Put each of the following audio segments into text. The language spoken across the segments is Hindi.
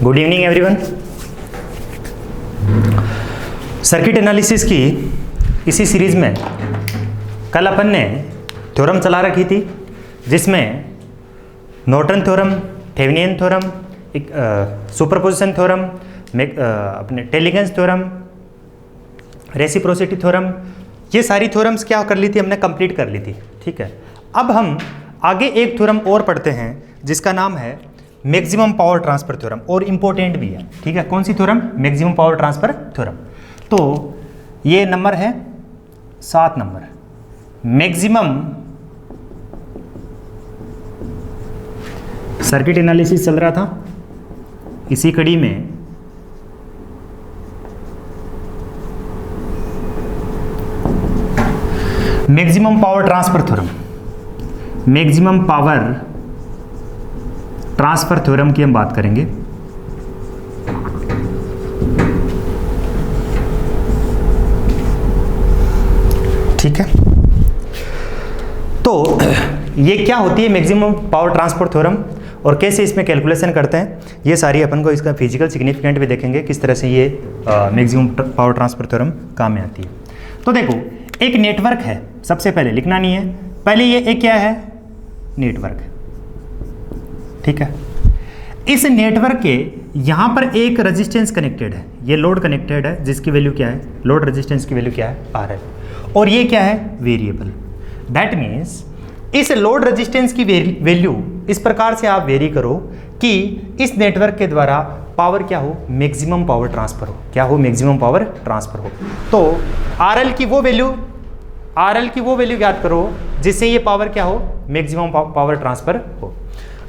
Good evening everyone. Circuit analysis की इसी सीरीज में कल अपन ने थ्योरम चला रखी थी, जिसमें Norton theorem, Thevenin theorem, superposition theorem, अपने टेलीगेंस थ्योरम, रेसिप्रोसिटी थ्योरम, ये सारी थ्योरम्स क्या कर ली थी, हमने कंप्लीट कर ली थी। ठीक है, अब हम आगे एक थ्योरम और पढ़ते हैं जिसका नाम है मैक्सिमम पावर ट्रांसफर थ्योरम, और इंपॉर्टेंट भी है। ठीक है, कौन सी theorem? Maximum power transfer theorem. तो ये नंबर है 7 नंबर, मैक्सिमम सर्किट एनालिसिस चल रहा था, इसी कड़ी में maximum power transfer theorem, maximum power transfer theorem की हम बात करेंगे। ठीक है, तो ये क्या होती है मैक्सिमम पावर ट्रांसफर थ्योरम और कैसे इसमें कैलकुलेशन करते हैं, ये सारी अपन को इसका फिजिकल सिग्निफिकेंट भी देखेंगे, किस तरह से ये मैक्सिमम पावर ट्रांसफर थ्योरम काम में आती है। तो देखो, एक नेटवर्क है, सबसे पहले लिखना नहीं है, पहले ये एक क्या है? नेटवर्क। ठीक है, इस नेटवर्क के यहां पर एक रेजिस्टेंस कनेक्टेड है, ये लोड कनेक्टेड है, जिसकी वैल्यू क्या है? लोड रेजिस्टेंस की वैल्यू क्या है? RL। और ये क्या है? वेरिएबल। दैट मीन्स इस लोड रेजिस्टेंस की वैल्यू इस प्रकार से आप वेरी करो कि इस नेटवर्क के द्वारा पावर क्या हो? मैक्सिमम पावर ट्रांसफर हो। क्या हो? मैक्सिमम पावर ट्रांसफर हो। तो RL की वो वैल्यू ज्ञात करो जिससे ये पावर क्या हो? मैक्सिमम पावर ट्रांसफर हो।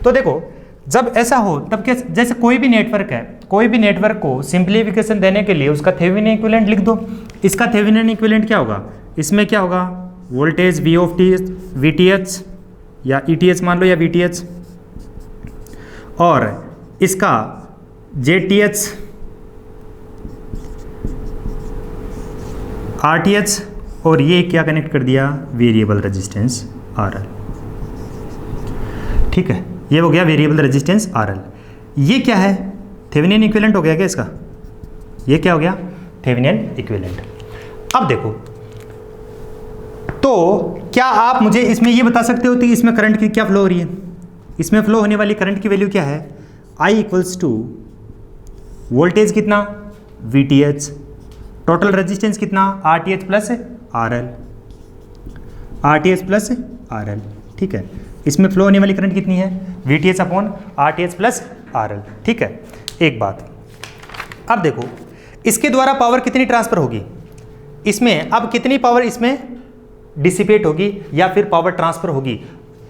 तो देखो, जब ऐसा हो तब क्या, जैसे कोई भी नेटवर्क है, कोई भी नेटवर्क को सिंप्लीफिकेशन देने के लिए उसका थेवेनिन इक्विवेलेंट लिख दो। इसका थेवेनिन इक्विवेलेंट क्या होगा? इसमें क्या होगा? Voltage V of T, VTH या ETH मान लो, या VTH, और इसका JTH, RTH, और ये क्या कनेक्ट कर दिया? Variable resistance RL। ठीक है, ये हो गया वेरिएबल रेजिस्टेंस RL। ये क्या है? थेवेनिन इक्विवेलेंट हो गया क्या इसका? ये क्या हो गया? Thevenin equivalent. अब देखो, तो क्या आप मुझे इसमें ये बता सकते हो कि इसमें करंट की क्या फ्लो हो रही है? इसमें फ्लो होने वाली करंट की वैल्यू क्या है? I इक्वल्स टू वोल्टेज कितना? VTH, टोटल रेजिस्टेंस कितना? RTH plus RL, RTH plus RL। ठीक है, इसमें फ्लो होने वाली करंट कितनी है? VTH upon RTH plus RL। ठीक है, एक बात, अब देखो इसके द्वारा पावर कितनी ट्रांसफर होगी इसमें? अब कितनी पावर इसमें डिसिपेट होगी या फिर पावर ट्रांसफर होगी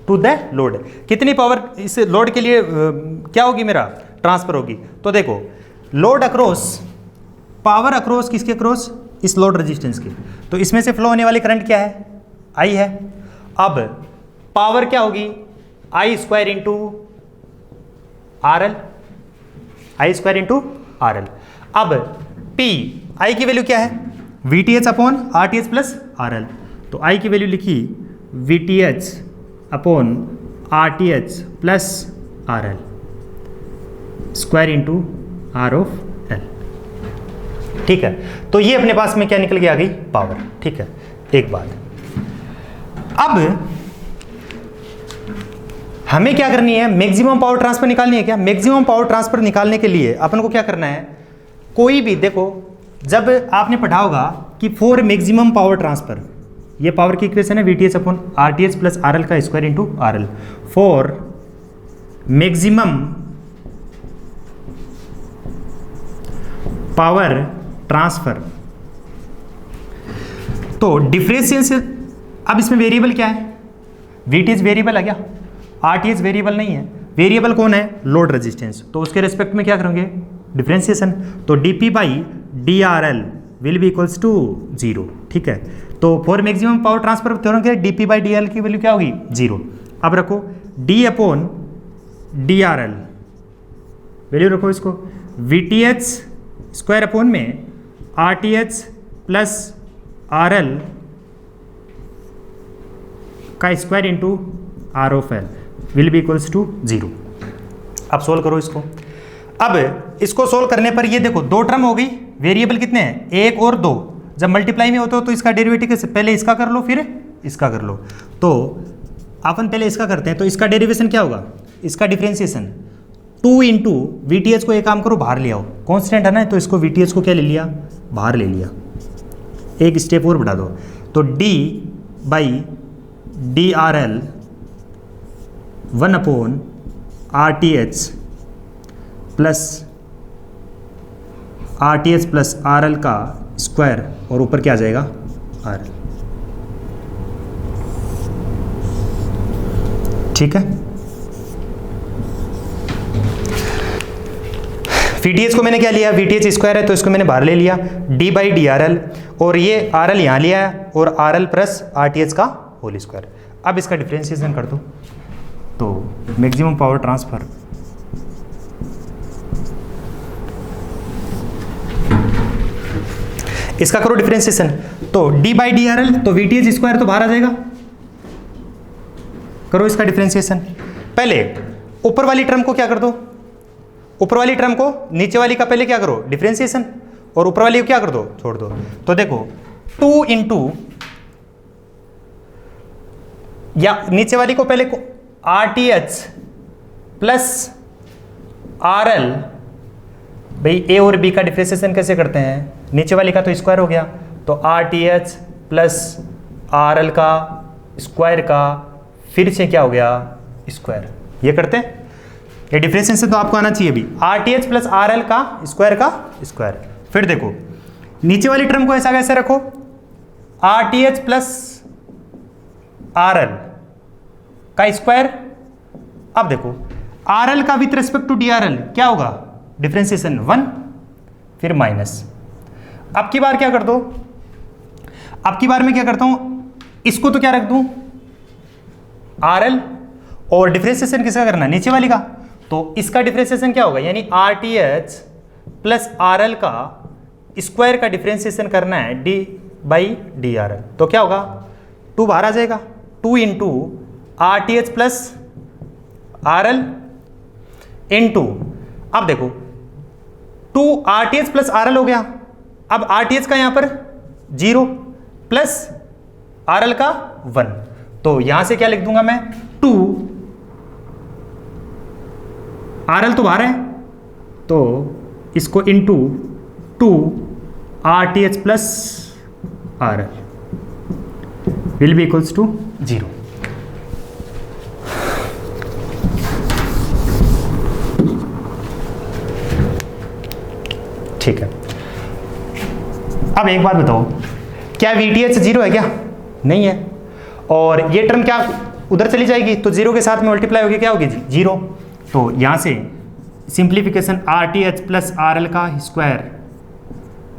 टू द लोड? कितनी पावर इस लोड के लिए क्या होगी मेरा? ट्रांसफर होगी। तो देखो, लोड अक्रॉस, पावर अक्रॉस किसके अक्रॉस? इस लोड रेजिस्टेंस की। तो इसमें से फ्लो होने वाली करंट क्या है? I है। अब पावर क्या होगी? I square into RL, I square into RL। अब P, I की वैल्यू क्या है? VTH upon RTH plus RL। तो I की वैल्यू लिखी VTH upon RTH plus RL square into R of L। ठीक है, तो ये अपने पास में क्या निकल के आ गई? पावर। ठीक है, एक बात, अब हमें क्या करनी है? मैक्सिमम पावर ट्रांसफर निकालनी है। क्या मैक्सिमम पावर ट्रांसफर निकालने के लिए अपन को क्या करना है? कोई भी देखो, जब आपने पढ़ा होगा कि फॉर मैक्सिमम पावर ट्रांसफर, ये पावर की इक्वेशन है VTH upon RTH plus RL का square into RL। For maximum power transfer, तो डिफरेंशियल से, अब इसमें वेरिएबल क्या है? VTH वेरिएबल है क्या? RTH वेरिएबल नहीं है। वेरिएबल कौन है? Load resistance. तो उसके रिस्पेक्ट में क्या करेंगे? डिफरेंशिएशन। तो dP by DRL will be equals to 0। ठीक है, तो for maximum power transfer theorem के dP बाई DRL की वैल्यू क्या होगी? 0। अब रखो D अपॉन DRL, वैल्यू रखो इसको VTH स्क्वायर अपॉन में RTH प्लस RL का square into R of L will be equals to 0। अब सोल्व करो इसको। अब इसको सोल्व करने पर ये देखो दो टर्म हो गई, वेरिएबल कितने हैं, एक और दो। जब मल्टीप्लाई में होते हो तो इसका डेरिवेटिव कैसे, पहले इसका कर लो फिर इसका कर लो। तो अपन पहले इसका करते हैं, तो इसका डेरिवेशन क्या होगा, इसका differentiation 2 into we T H को एक काम करो बाहर ले आओ, कॉन्स्टेंट है ना, तो इसको वी टी एच को क्या ले लिया, बाहर ले लिया, एक स्टेप और बढ़ा दो। तो d by D R L 1 upon are T H plus R L का स्क्वायर, और ऊपर क्या आ जाएगा आर एल। ठीक है, VTH को मैंने क्या लिया, VTH स्क्वायर है तो इसको मैंने बाहर ले लिया, d by D R L, और ये आर एल यहाँ लिया है, और are L plus are T H का होल स्क्वायर। अब इसका डिफ्रेंशिएशन कर दो, तो मैक्सिमम पावर ट्रांसफर इसका करो डिफ्रेंशिएशन, तो d by D R L, तो VTH स्क्वायर तो बाहर आ जाएगा, करो इसका डिफ्रेंशिएशन। पहले ऊपर वाली टर्म को क्या कर दो, ऊपर वाली टर्म को नीचे वाली का पहले क्या करो डिफरेंशिएशन, और ऊपर वाली को क्या कर दो, छोड़ दो। तो देखो 2 इंटू, या नीचे वाली को पहले को are T H plus R L, भाई ए और बी का डिफरेंशिएशन कैसे करते हैं, नीचे वाली का तो स्क्वायर हो गया, तो R T H plus R L का स्क्वायर का फिर से क्या हो गया स्क्वायर, ये करते हैं। ये डिफरेंशिएशन तो आपको आना चाहिए भी, R T H plus R L का स्क्वायर। फिर देखो नीचे वाली टर्म को ऐसा कैसे रखो, R T H plus R L का स्क्वायर। अब देखो आर एल का with respect to D R L क्या होगा, डिफरेंशिएशन 1 फिर माइनस। अब की बार क्या कर दो, अब की बार में क्या करता हूं, इसको तो क्या रख दूं आर एल, और डिफरेंशिएशन किसका करना है, नीचे वाली का, तो इसका डिफरेंशिएशन क्या होगा, यानी are T H plus R L का स्क्वायर का डिफरेंशिएशन करना है D by D R L, तो क्या होगा 2 बाहर आ जाएगा, 2 into are T H plus R L into, अब देखो 2 R T H plus R L हो गया, अब आर टी एच का यहां पर 0 प्लस आर एल का 1, तो यहां से क्या लिख दूंगा मैं 2 आर एल तो बाहर है, तो इसको into 2 R T H plus R L will be equals to 0। ठीक है, अब एक बात बताओ, क्या VTH 0 है क्या, नहीं है, और ये टर्म क्या उधर चली जाएगी, तो 0 के साथ में मल्टीप्लाई होगी, क्या होगी 0, तो यहां से simplification R T H plus R L का square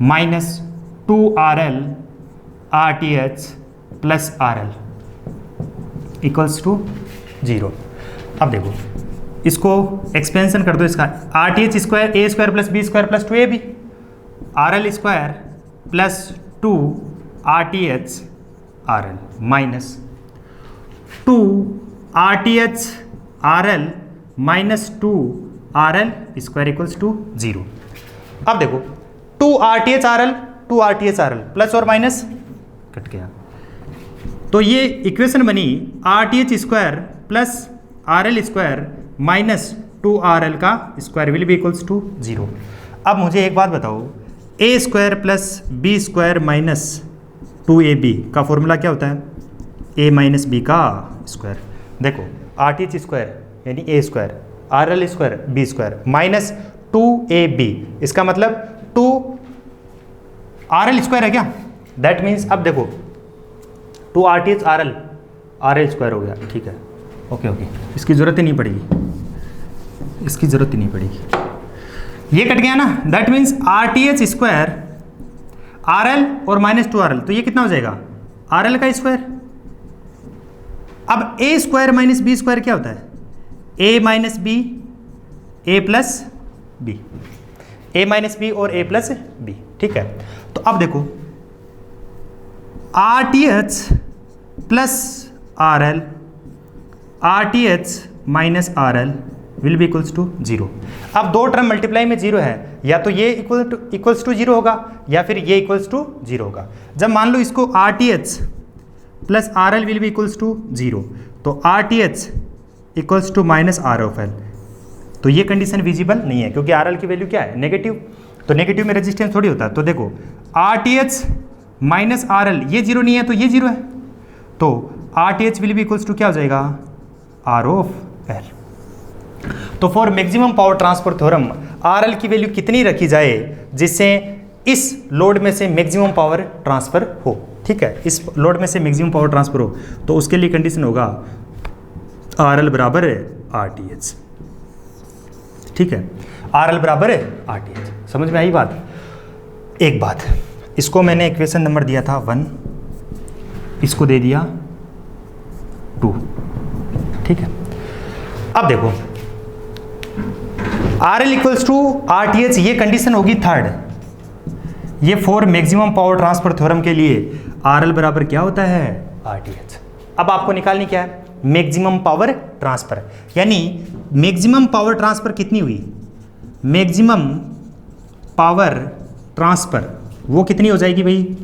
minus 2 R L R T H plus R L equals to 0। अब देखो इसको एक्सपेंशन कर दो, इसका R T H square A square plus B square plus 2ab, R L square plus 2 R T H R L minus 2 R T H R L minus 2 R L square equals to 0। अब देखो 2 R T H R L 2 R T H R L plus और माइनस कट गया, तो ये इक्वेशन बनी R T H square plus R L square minus 2 R L का square will be equals to 0। अब मुझे एक बात बताओ, A square plus B square minus 2ab का फॉर्मूला क्या होता है, a माइनस बी का स्क्वायर। देखो आर टी एच स्क्वायर यानी ए square, R L square B square minus 2ab, इसका मतलब 2 आर एल स्क्वायर है क्या, दैट मीन्स अब देखो 2 R T H R L square हो गया, ठीक है, ओके, इसकी जरूरत ही नहीं पड़ेगी, इसकी जरूरत ही नहीं पड़ेगी, ये कट गया ना, that means are T H square R L और माइनस 2 आर एल, तो ये कितना हो जाएगा आर एल का स्क्वायर। अब A square minus B square क्या होता है, A minus B A plus B, A minus B और ए प्लस बी, ठीक है। तो अब देखो R T H plus R L, R T H minus R L will be equals to 0। अब दो टर्म मल्टीप्लाई में 0 है, या तो ये इक्वल्स टू 0 होगा या फिर ये इक्वल्स टू 0 होगा। जब मान लो इसको RTH plus RL will be equals to 0, तो RTH equals to minus R of L, तो ये कंडीशन विजिबल नहीं है क्योंकि RL की वैल्यू क्या है, नेगेटिव। तो नेगेटिव में रेजिस्टेंस थोड़ी होता है। तो देखो RTH माइनस RL, ये 0 नहीं है तो ये 0 है, तो RTH will be equals to क्या हो जाएगा, R ऑफ L। तो for maximum power transfer theorem RL की वैल्यू कितनी रखी जाए जिससे इस लोड में से मैक्सिमम पावर ट्रांसफर हो, ठीक है, इस लोड में से मैक्सिमम पावर ट्रांसफर हो, तो उसके लिए कंडीशन होगा RL बराबर RTH, ठीक है, RL बराबर RTH। समझ में आई बात? एक बात, इसको मैंने इक्वेशन नंबर दिया था 1, इसको दे दिया 2, ठीक है। अब देखो RL इक्वल्स टू RTH, ये कंडीशन होगी थर्ड। ये for maximum power transfer theorem के लिए RL बराबर क्या होता है, RTH। अब आपको निकालनी क्या है, मैक्सिमम पावर ट्रांसफर, यानी मैक्सिमम पावर ट्रांसफर कितनी हुई, मैक्सिमम पावर ट्रांसफर वो कितनी हो जाएगी भाई,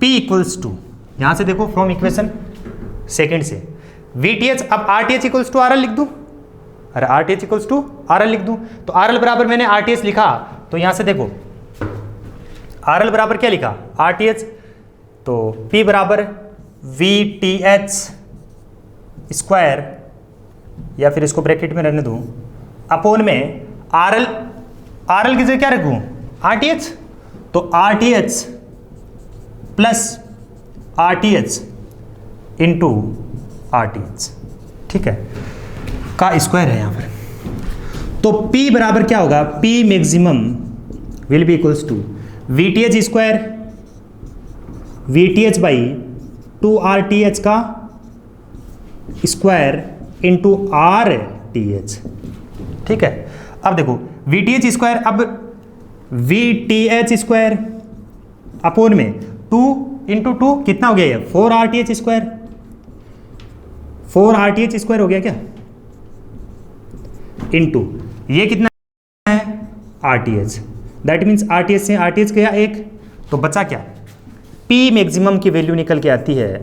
P इक्वल्स टू, यहां से देखो फ्रॉम इक्वेशन सेकेंड से VTH, अब RTH इक्वल्स टू RL लिख दूं, अरे RTH इक्वल्स टू RL लिख दूं, तो RL बराबर मैंने RTH लिखा, तो यहां से देखो RL बराबर क्या लिखा, RTH, तो P बराबर VTH स्क्वायर, या फिर इसको ब्रैकेट में रहने दूं, अपोन में RL की जगह क्या रखूं, RTH, तो RTH plus RTH into RTH, ठीक है, का स्क्वायर है यहां पर। तो P बराबर क्या होगा, P maximum will be equals to VTH square, VTH by 2RTH का स्क्वायर इंटू RTH, ठीक है। अब देखो VTH स्क्वायर, अब VTH स्क्वायर अपोन में 2 इंटू 2 कितना हो गया ये, 4RTH स्क्वायर, 4RTH स्क्वायर हो गया क्या, इंटू ये कितना है RTH, दैट मीन्स RTH से RTH गया एक, तो बचा क्या, P मैक्सिमम की वैल्यू निकल के आती है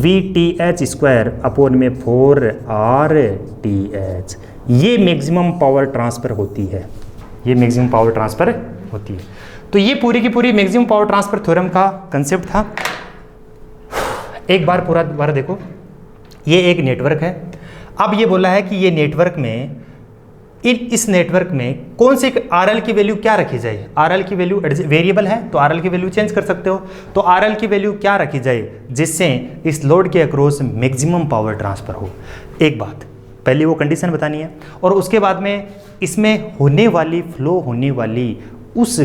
VTH स्क्वायर अपोन में 4RTH। ये मैक्सिमम पावर ट्रांसफर होती है, ये मैक्सिमम पावर ट्रांसफर होती है। तो ये पूरी की पूरी मैक्सिमम पावर ट्रांसफर थ्योरम का कंसेप्ट था। एक बार पूरा दोबारा देखो, ये एक नेटवर्क है। अब ये बोला है कि ये नेटवर्क में, इस नेटवर्क में कौन से RL की वैल्यू क्या रखी जाए, RL की वैल्यू वेरिएबल है तो RL की वैल्यू चेंज कर सकते हो, तो RL की वैल्यू क्या रखी जाए जिससे इस लोड के अक्रॉस मैक्सिमम पावर ट्रांसफर हो। एक बात पहले वो कंडीशन बतानी है, और उसके बाद में इसमें होने वाली फ्लो होने वाली उस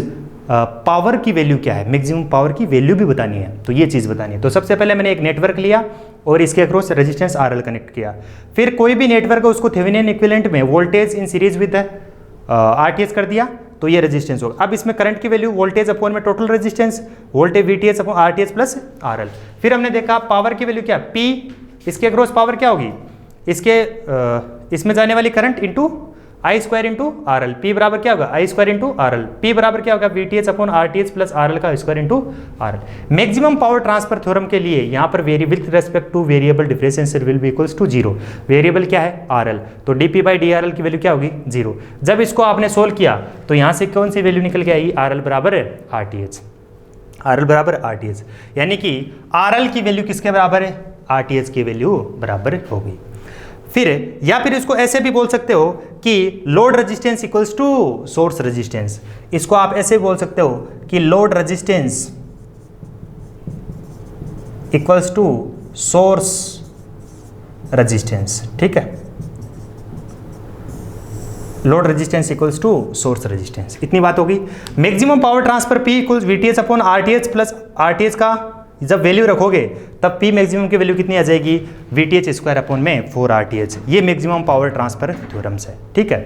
पावर की वैल्यू क्या है, मैक्सिमम पावर की वैल्यू भी बतानी है, तो ये चीज़ बतानी है। तो सबसे पहले मैंने एक नेटवर्क लिया और इसके अक्रॉस रेजिस्टेंस RL कनेक्ट किया, फिर कोई भी नेटवर्क है उसको थेवेनिन इक्विवेलेंट में voltage in series with RTH कर दिया, तो ये रेजिस्टेंस होगा। अब इसमें करंट की वैल्यू वोल्टेज अपॉन में total resistance, voltage VTH upon RTH plus RL। फिर हमने देखा पावर की वैल्यू क्या, P, इसके अक्रॉस पावर क्या होगी, इसके इसमें जाने वाली current into I square into RL, P बराबर क्या होगा, I square into RL, P बराबर क्या होगा, VTH upon RTH plus RL का square into RL। Maximum power transfer theorem के लिए यहाँ पर with respect to variable differential will be equals to 0। Variable क्या है RL, तो dP बाई DRL की वैल्यू क्या होगी 0। जब इसको आपने सोल्व किया तो यहाँ से कौन सी वैल्यू निकल के आई, RL बराबर RTH, RL बराबर RTH, यानी कि RL की वैल्यू किसके बराबर है, RTH की वैल्यू बराबर होगी। फिर या फिर इसको ऐसे भी बोल सकते हो कि load resistance equals to source resistance, इसको आप ऐसे बोल सकते हो कि load resistance equals to source resistance, ठीक है, load resistance equals to source resistance. इतनी बात होगी। Maximum power transfer P equals VTH upon RTH plus RTH का जब वैल्यू रखोगे तब P मैक्सिमम की वैल्यू कितनी आ जाएगी, VTH स्क्वायर अपॉन में 4RTH। ये मैक्सिमम पावर ट्रांसफर थ्योरम्स है, ठीक है।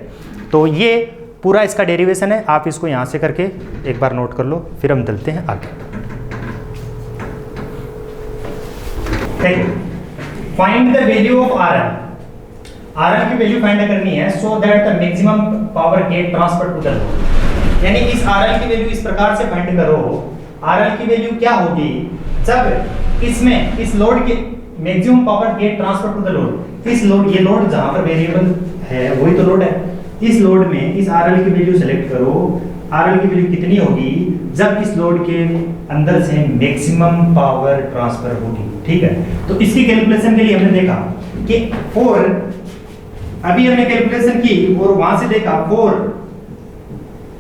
तो ये पूरा इसका डेरिवेशन है, आप इसको यहाँ से करके एक बार नोट कर लो, फिर हम चलते हैं आगे। Find the value of RL। RL की वैल्यू फाइंड करनी है so that the maximum power get transfer to the load. यानी इस RL की वैल्यू इस प्रकार से फाइंड करो, RL की वैल्यू क्या होगी जब इसमें इस लोड के maximum power get transfer to the load. इस लोड, ये लोड जहां पर वेरिएबल है वही तो लोड है, इस लोड में इस RL की वैल्यू सेलेक्ट करो। RL की वैल्यू कितनी होगी जब इस लोड के अंदर से मैक्सिमम पावर ट्रांसफर होगी। ठीक है, तो इसकी कैलकुलेशन के लिए हमने देखा कि फॉर, अभी हमने कैलकुलेशन की और वहां से देखा for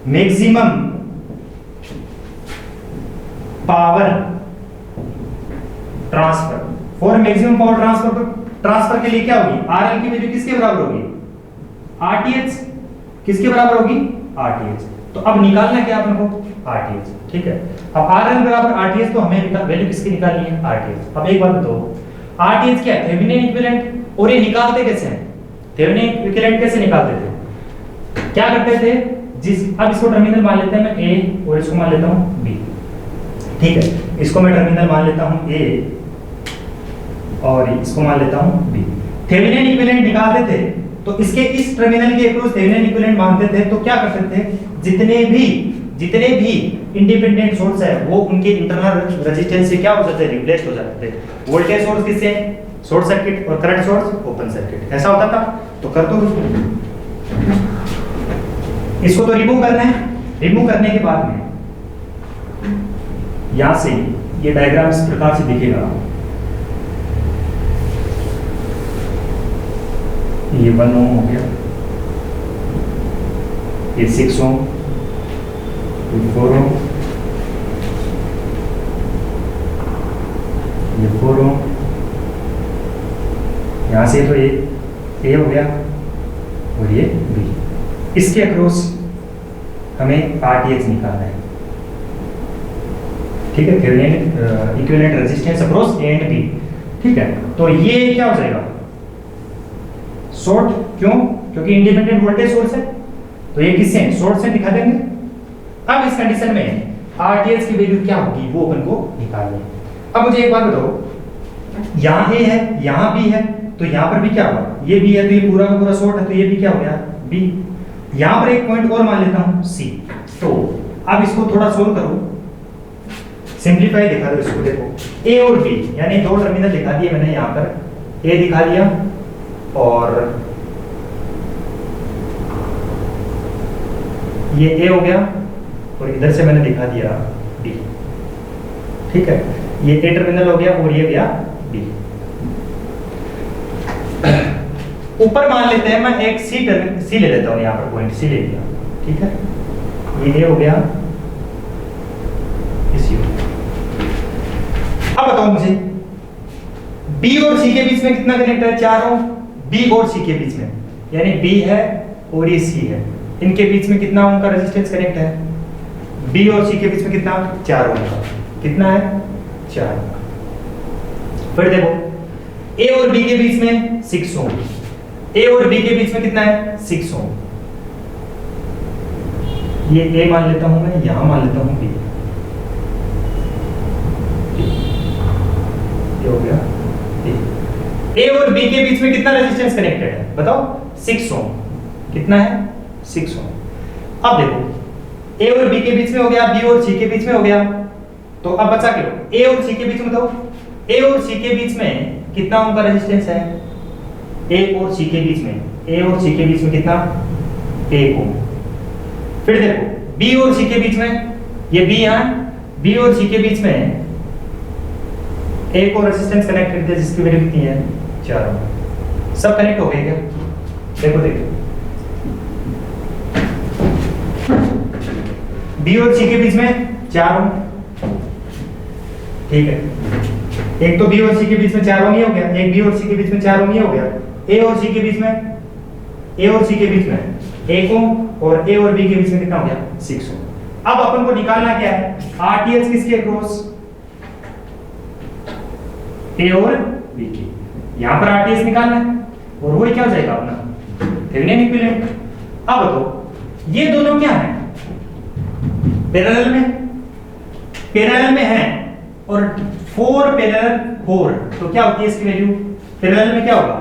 maximum power transfer, for maximum power transfer के लिए क्या होगी, RL की वैल्यू किसके बराबर होगी, RTH। किसके बराबर होगी, RTH। तो अब निकालना क्या अपने को, RTH। ठीक है, अब RL बराबर RTH, तो हमें वैल्यू किसकी निकालनी है, RTH। अब एक बात बताओ, RTH क्या है, थेवेनिन इक्विवेलेंट, और ये निकालते कैसे हैं, थेवेनिन इक्विवेलेंट कैसे निकालते थे, क्या करते थे, अब इसको टर्मिनल मान लेते हैं मैं A और इसको मान लेता हूं B। ठीक है, इसको मैं टर्मिनल मान लेता हूं A और इसको मान लेता हूं B। थेवेनिन इक्विवेलेंट निकालते थे तो इसके इस टर्मिनल के अक्रॉस थेवेनिन इक्विवेलेंट मानते थे, तो क्या करते थे, जितने भी इंडिपेंडेंट सोर्स है वो उनके इंटरनल रेजिस्टेंस से क्या हो जाते हैं, रिप्लेस हो जाते थे। वोल्टेज सोर्स किससे, शॉर्ट सर्किट, और करंट सोर्स ओपन सर्किट, ऐसा होता था। तो कर दो इसको, तो रिमूव करना है। रिमूव करने के बाद में यहां से ये डायग्राम इस प्रकार से दिखेगा, ये 1 ओम हो गया, ये 6 ओम, ये 4 ओम, ये 4 ओम, यहां से तो ये A हो गया और ये B। इसके अक्रॉस हमें RTH निकालना है। ठीक है, Thevenin equivalent resistance across A and B। ठीक है, तो ये क्या हो जाएगा, शॉर्ट, क्यों, क्योंकि इंडिपेंडेंट वोल्टेज सोर्स है, तो ये किससे, शॉर्ट से दिखा देंगे। अब इस कंडीशन में RTH की वैल्यू क्या होगी वो अपन को निकालनी है। अब मुझे एक बात बताओ, यहाँ A है, यहाँ B है, तो यहाँ पर भी क्या होगा, ये B है तो ये पूरा का पूरा शॉर्ट है, तो ये भी क्या हो गया, B। यहाँ पर एक पॉइंट और मान लेता हूँ C। तो अब इसको थोड़ा सोल्व करो, सिंप्लीफाई दिखा दो इसको। देखो A और B यानी दो टर्मिनल दिखा दिए मैंने, यहाँ पर A दिखा दिया और ये A हो गया, और इधर से मैंने दिखा दिया B। ठीक है, ये A टर्मिनल हो गया और ये गया B। ऊपर मान लेते हैं, मैं एक C ले लेता हूँ, यहाँ पर पॉइंट C ले लिया। ठीक है, ये A हो गया, इसी हो। अब बताओ मुझे B और C के बीच में कितना कनेक्ट है, 4 ओम। B और C के बीच में, यानी B है और ये C है, इनके बीच में कितना ओम का रेजिस्टेंस कनेक्ट है, B और C के बीच में कितना, 4 ओम का। कितना है, 4। फिर देखो A और B के बीच में 6 ओम, A और B के बीच में कितना है, 6 ओम। ये A मान लेता हूं मैं, यहां मान लेता हूं B, ये हो गया A और B के बीच में कितना रेजिस्टेंस कनेक्टेड है बताओ, 6 ओम। कितना है, 6 ओम। अब देखो A और B के बीच में हो गया, B और C के बीच में हो गया, तो अब बचा क्या, A और C के बीच में बताओ, A और C के बीच में कितना ओम का रेजिस्टेंस है, A और C के बीच में, A और C के बीच में कितना, 1 ओम। फिर देखो B और C के बीच में, ये B यहाँ, B और C के बीच में एक और रेजिस्टेंस कनेक्ट करते हैं जिसकी वैल्यू कितनी है, 4 ओम। सब कनेक्ट हो गए क्या, देखो देखो B और C के बीच में 4 ओम। ठीक है, एक तो B और C के बीच में 4 ओम ही हो गया, एक B और C के बीच में 4 ओम ही हो गया। A और C के बीच में, A और C के बीच में 1 ओम, और A और B के बीच में कितना हो गया, 6 ओम। अब अपन को निकालना क्या है, RTH किसके अक्रॉस, A और B के। यहां पर RTH निकालना है और वो क्या हो जाएगा अपना थेवेनिन इक्विवेलेंट। अब बताओ ये दोनों क्या है, पैरेलल में है, और 4 पैरेलल 4, तो क्या होती है इसकी वैल्यू, पैरेलल में क्या होगा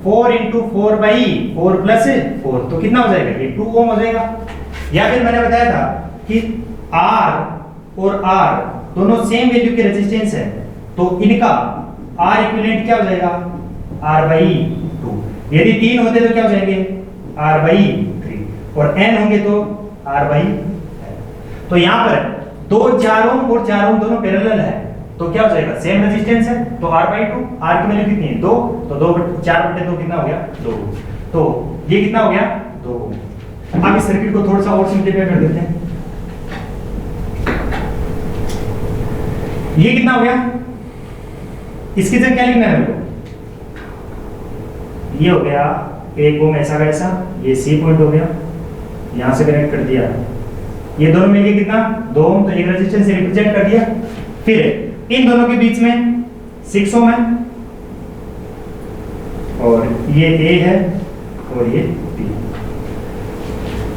4 इंटू 4/4 प्लस 4, तो कितना हो जाएगा ये 2 ओम हो जाएगा। या फिर मैंने बताया था कि R और R दोनों सेम वैल्यू के रेजिस्टेंस है, तो इनका R इक्विवेलेंट क्या हो जाएगा R/2। यदि 3 होते तो क्या हो जाएंगे R/3, और n होंगे तो R/n। तो यहाँ पर 2 4 ओम और 4 ओम दोनों पैरेलल है, तो क्या हो जाएगा सेम रेजिस्टेंस है, तो R/2। R की वैल्यू कितनी है 2, तो 4/2 कितना हो गया 2, तो ये कितना हो गया 2। अब इस सर्किट को थोड़ा सा और सिंपलीफाई कर देते हैं। ये कितना हो गया, इसकी जगह क्या लिखना है मेरे को, ये हो गया 1 ओम ऐसा का ऐसा, ये C पॉइंट हो गया, यहां से कनेक्ट कर दिया, ये दोनों मिलके कितना 2 ओम, तो एक रेजिस्टेंस से रिप्रेजेंट कर दिया। फिर इन दोनों के बीच में 6 ओम है, और ये A है और ये B।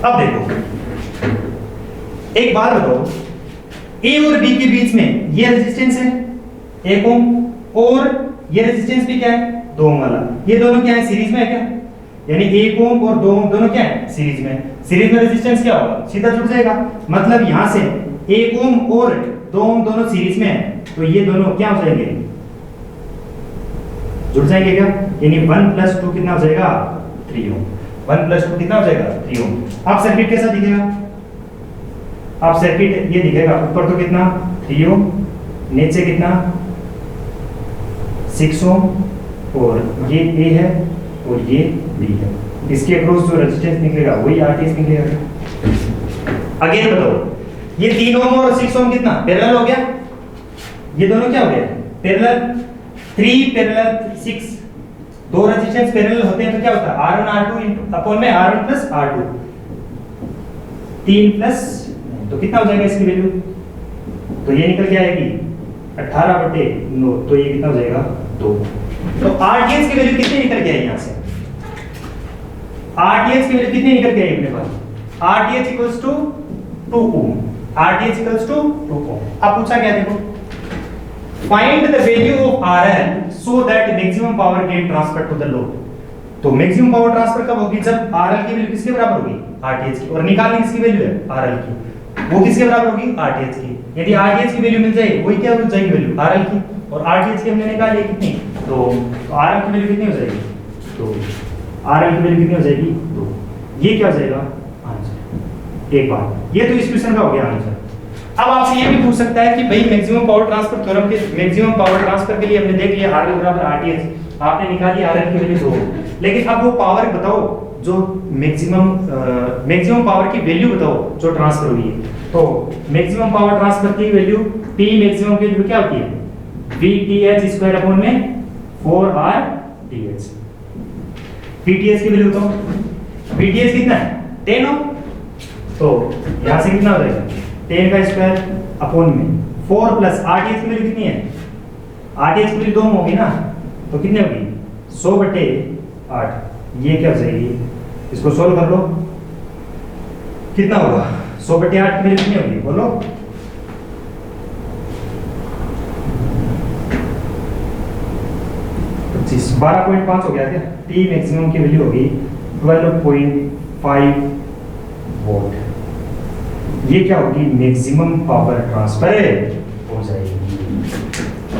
अब देखो एक बात बताओ, A और B के बीच में ये रेजिस्टेंस है 1 ओम, और ये रेजिस्टेंस भी क्या है 2 ओम वाला, ये दोनों क्या है सीरीज में है क्या, यानी 1 ओम और 2 ओम दोनों क्या है सीरीज में। सीरीज में रेजिस्टेंस क्या होगा सीधा जुड़ जाएगा, मतलब यहां से 1 ओम और 2 ओम दोनों सीरीज में है, तो ये दोनों क्या हो जाएंगे जुड़ जाएंगे क्या, यानी 1 + 2 कितना हो जाएगा 3 ओम। 1 + 2 कितना हो जाएगा 3 ओम। अब सर्किट कैसा दिखेगा, अब सर्किट ये दिखेगा, ऊपर तो कितना 3 ओम, नीचे कितना 6 ओम, और ये A है और ये B है, इसके अक्रॉस जो रेजिस्टेंस निकलेगा वही RTH निकलेगा। अगेन बताओ, ये 3 ओम और 6 ओम कितना पैरेलल हो गया, ये दोनों क्या हो गए पैरेलल, 3 पैरेलल 6, दो रेजिस्टेंस पैरेलल होते हैं तो क्या होता है R1 R2 अपॉन में R1 + R2, 3 प्लस, तो कितना हो जाएगा इसकी वैल्यू, तो ये निकल के आएगी 18/9, तो ये कितना हो जाएगा 2। तो RTH की वैल्यू कितनी निकल के आई यहां से, RTH की वैल्यू कितनी निकल के आई अपने पास, RTH = 2 ओम, RTH = 2 ओम। अब पूछा क्या देखो, find the value of RL so that maximum power get transfer to the load. तो मैक्सिमम पावर ट्रांसफर कब होगी, जब RL की वैल्यू किसके बराबर होगी RTH की, और निकालनी किसकी वैल्यू है RL की, वो किसके बराबर होगी RTH की। यदि RTH की वैल्यू मिल जाए वही क्या हो जाएगी वैल्यू RL की, और RTH की हमने निकाली कितनी 2, तो RL की वैल्यू कितनी हो जाएगी 2, RL की वैल्यू कितनी हो जाएगी 2, ये क्या हो जाएगा आंसर। एक बात, ये तो इस क्वेश्चन का हो गया आंसर। अब आपसे ये भी पूछ सकता है कि भाई मैक्सिमम पावर ट्रांसफर थ्योरम के मैक्सिमम पावर ट्रांसफर के लिए हमने देख लिया RL = RTH, आपने निकाली RL की वैल्यू 2, लेकिन अब वो पावर बताओ जो मैक्सिमम पावर की वैल्यू बताओ जो ट्रांसफर हुई है। तो मैक्सिमम पावर ट्रांसफर की वैल्यू P मैक्सिमम की वैल्यू क्या होती है VTH² अपॉन में 4RTH। VTH की वैल्यू बताओ, VTH कितना है 10 ओम, तो यहां से कितना हो जाएगा 10 का स्क्वायर अपॉन में 4 प्लस RTH की वैल्यू कितनी है, RTH की वैल्यू 2 होगी ना, तो कितनी होगी 100/8, ये क्या हो जाएगी, इसको सोल्व कर लो कितना होगा 100/8 की वैल्यू कितनी होगी बोलो, पच्चीस 12.5 हो गया क्या। P मैक्सिमम की वैल्यू होगी 12.5 वोल्ट, ये क्या होगी मैक्सिमम पावर ट्रांसफर हो जाएगी।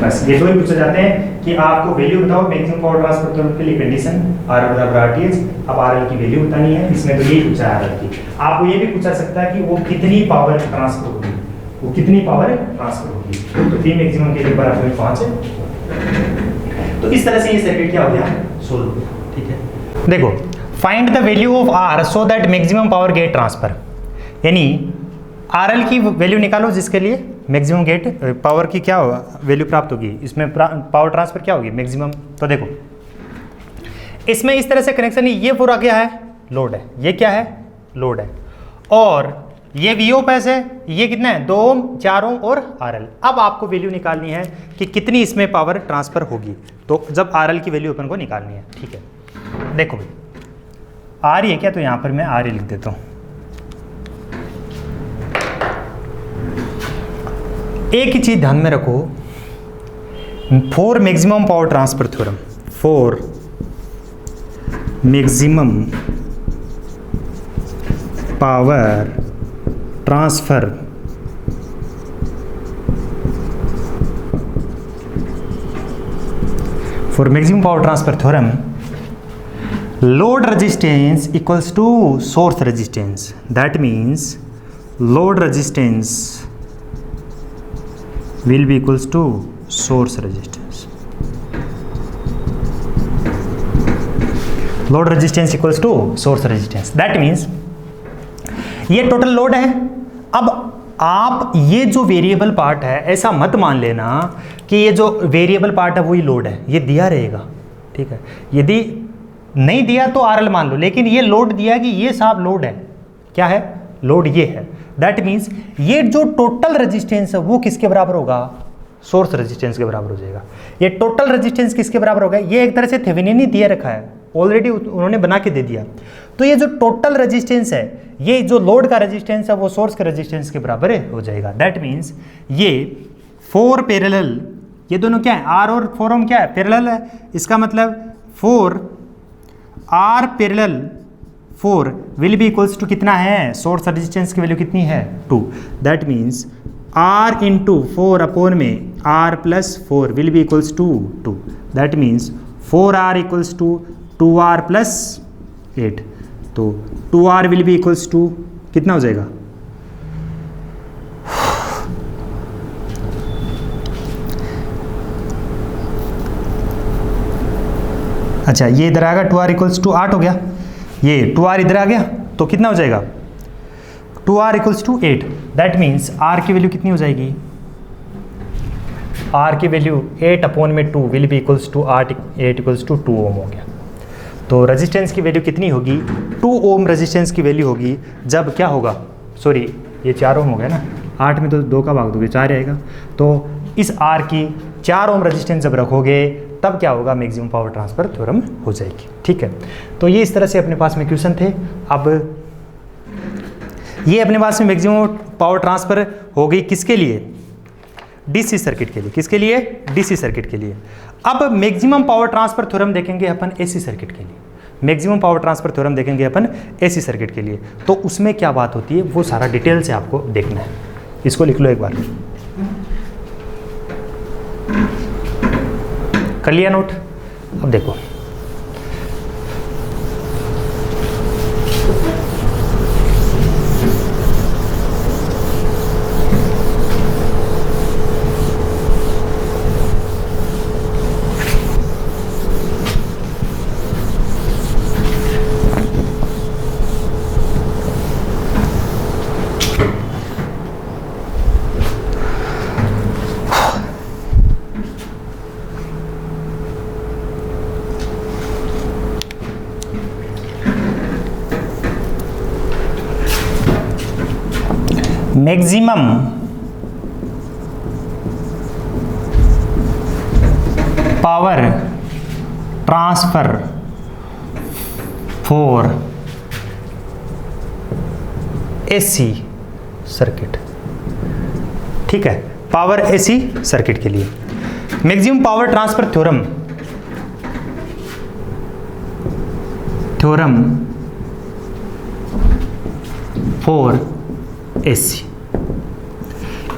बस ये दो ही पूछे जाते हैं कि आपको वैल्यू बताओ मैक्सिमम पावर ट्रांसफर थ्योरम के लिए कंडीशन RL = RTH। अब RL की वैल्यू बतानी है, इसमें तो यही पूछा है RL की। आपको ये भी पूछा सकता है कि वो कितनी पावर ट्रांसफर होगी, वो कितनी पावर ट्रांसफर होगी, तो P मैक्सिमम के लिए 12.5 है। तो इस तरह से ये सर्किट क्या हो गया सोल्व। ठीक है, देखो find the value of R so that maximum power get transfer, यानी RL की वैल्यू निकालो जिसके लिए मैक्सिमम गेट पावर की क्या वैल्यू प्राप्त होगी, इसमें पावर ट्रांसफर क्या होगी मैक्सिमम। तो देखो इसमें इस तरह से कनेक्शन है, ये पूरा क्या है लोड है, ये क्या है लोड है, और ये VOPS है, ये कितना है 2 ओम 4 ओम और RL। अब आपको वैल्यू निकालनी है कि कितनी इसमें पावर ट्रांसफर होगी, तो जब RL की वैल्यू अपन को निकालनी है। ठीक है, देखो भाई आ रही है क्या, तो यहाँ पर मैं RA लिख देता हूँ। एक ही चीज ध्यान में रखो, for maximum power transfer theorem, for maximum power transfer for maximum power transfer theorem, load resistance equals to source resistance. That means load resistance will be equals to source resistance. Load resistance equals to source resistance. That means ये टोटल लोड है। अब आप ये जो वेरिएबल पार्ट है ऐसा मत मान लेना कि ये जो वेरिएबल पार्ट है वही लोड है, ये दिया रहेगा, ठीक है। यदि नहीं दिया तो आरएल मान लो, लेकिन ये लोड दिया कि ये साहब लोड है, क्या है, लोड ये है। दैट मीन्स ये जो टोटल रेजिस्टेंस है वो किसके बराबर होगा, सोर्स रेजिस्टेंस के बराबर हो जाएगा। ये टोटल रेजिस्टेंस किसके बराबर होगा, ये एक तरह से थेवेनिन ही दिया रखा है, ऑलरेडी उन्होंने बना के दे दिया। तो ये जो टोटल रेजिस्टेंस है, ये जो लोड का रेजिस्टेंस है वो सोर्स के रेजिस्टेंस के बराबर हो जाएगा। दैट मीन्स ये 4 पैरेलल, ये दोनों क्या है, आर और 4 ओम क्या है, पैरेलल है। इसका मतलब 4 R parallel 4 will be equals to कितना है, सोर्स रेजिस्टेंस की वैल्यू कितनी है, 2। That means R into 4 upon में R plus 4 will be equals to 2। That means 4R equals to 2R plus 8, तो 2R will be equals to कितना हो जाएगा, अच्छा ये इधर आ गया 2R इक्वल्स टू 8 हो गया, ये 2R इधर आ गया तो कितना हो जाएगा, 2R equals to 8। That means R की वैल्यू कितनी हो जाएगी, R की वैल्यू 8 अपॉन में 2 will be equals to 8 equals to 2 ohm हो गया। तो रेजिस्टेंस की वैल्यू कितनी होगी, 2 ओम रेजिस्टेंस की वैल्यू होगी जब क्या होगा, सॉरी ये 4 ओम हो गया ना, 8 में तो 2 का भाग दोगे 4 आएगा, तो इस R की 4 ओम रेजिस्टेंस जब रखोगे तब क्या होगा, मैक्सिमम पावर ट्रांसफर थ्योरम हो जाएगी, ठीक है। तो ये इस तरह से अपने पास में क्वेश्चन थे। अब ये अपने पास में मैक्सिमम पावर ट्रांसफर हो गई किसके लिए, डीसी सर्किट के लिए, किसके लिए, डीसी सर्किट के लिए। अब मैक्सिमम पावर ट्रांसफर थ्योरम देखेंगे अपन एसी सर्किट के लिए, मैक्सिमम पावर ट्रांसफर थ्योरम देखेंगे अपन एसी सर्किट के लिए। तो उसमें क्या बात होती है वो सारा डिटेल से आपको देखना है, इसको लिख लो एक बार, कर लिया नोट। अब देखो maximum power transfer for AC circuit, ठीक है, पावर एसी सर्किट के लिए maximum power transfer theorem for AC,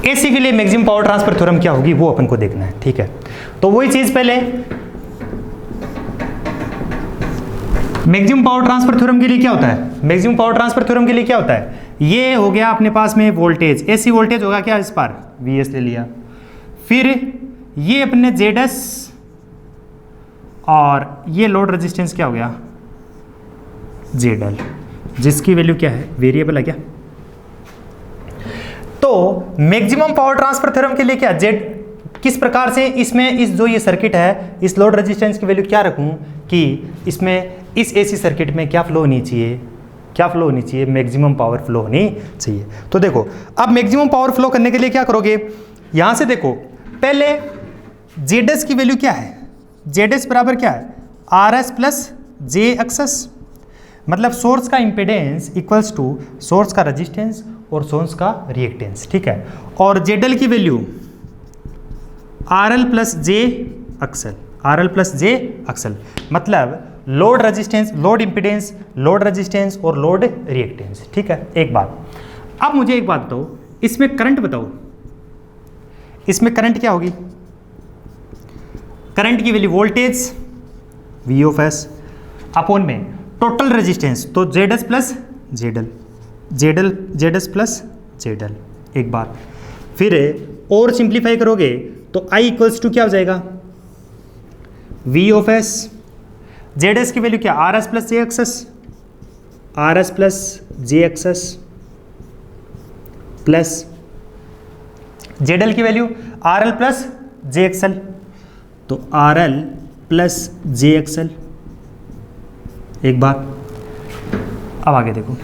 AC के लिए मैक्सिमम पावर ट्रांसफर थ्योरम क्या होगी वो अपन को देखना है, ठीक है। तो वही चीज पहले मैक्सिमम पावर ट्रांसफर थ्योरम के लिए क्या होता है, मैक्सिमम पावर ट्रांसफर थ्योरम के लिए क्या होता है, ये हो गया अपने पास में वोल्टेज, एसी वोल्टेज होगा क्या, इस पार वीएस ले लिया, फिर ये अपने जेडएस और ये लोड रेजिस्टेंस क्या हो गया, जेडएल, जिसकी वैल्यू क्या है, वेरिएबल है क्या। तो मैक्सिमम पावर ट्रांसफर थ्योरम के लिए क्या, जेड किस प्रकार से इसमें इस जो ये सर्किट है इस लोड रेजिस्टेंस की वैल्यू क्या रखूं कि इसमें इस एसी सर्किट में क्या फ्लो होनी चाहिए, क्या फ्लो होनी चाहिए, मैक्सिमम पावर फ्लो होनी चाहिए। तो देखो अब मैक्सिमम पावर फ्लो करने के लिए क्या करोगे, यहां से देखो पहले जेडएस की वैल्यू क्या है, जेडएस बराबर क्या है, आरएस प्लस जे एक्सएस, मतलब सोर्स का इंपेडेंस इक्वल्स टू सोर्स का रेजिस्टेंस और सोर्स का रिएक्टेंस, ठीक है। और जेडएल की वैल्यू आरएल प्लस जे एक्सएल, आरएल प्लस जे एक्सएल, मतलब load resistance, load impedance, load resistance और लोड रिएक्टेंस। ठीक है, एक बात। अब मुझे एक बात बताओ, इसमें करंट बताओ, इसमें करंट क्या होगी? करंट की value voltage V of S upon में टोटल रेजिस्टेंस, तो ZS plus ZL, ZS plus ZL। एक बात फिर और सिंप्लीफाई करोगे तो I इक्वल्स टू क्या हो जाएगा? V ऑफ S, ZS की वैल्यू क्या? RS plus JXS, RS plus JXS plus ZL की वैल्यू RL प्लस JXL, तो RL प्लस JXL। एक बात, अब आगे देखो।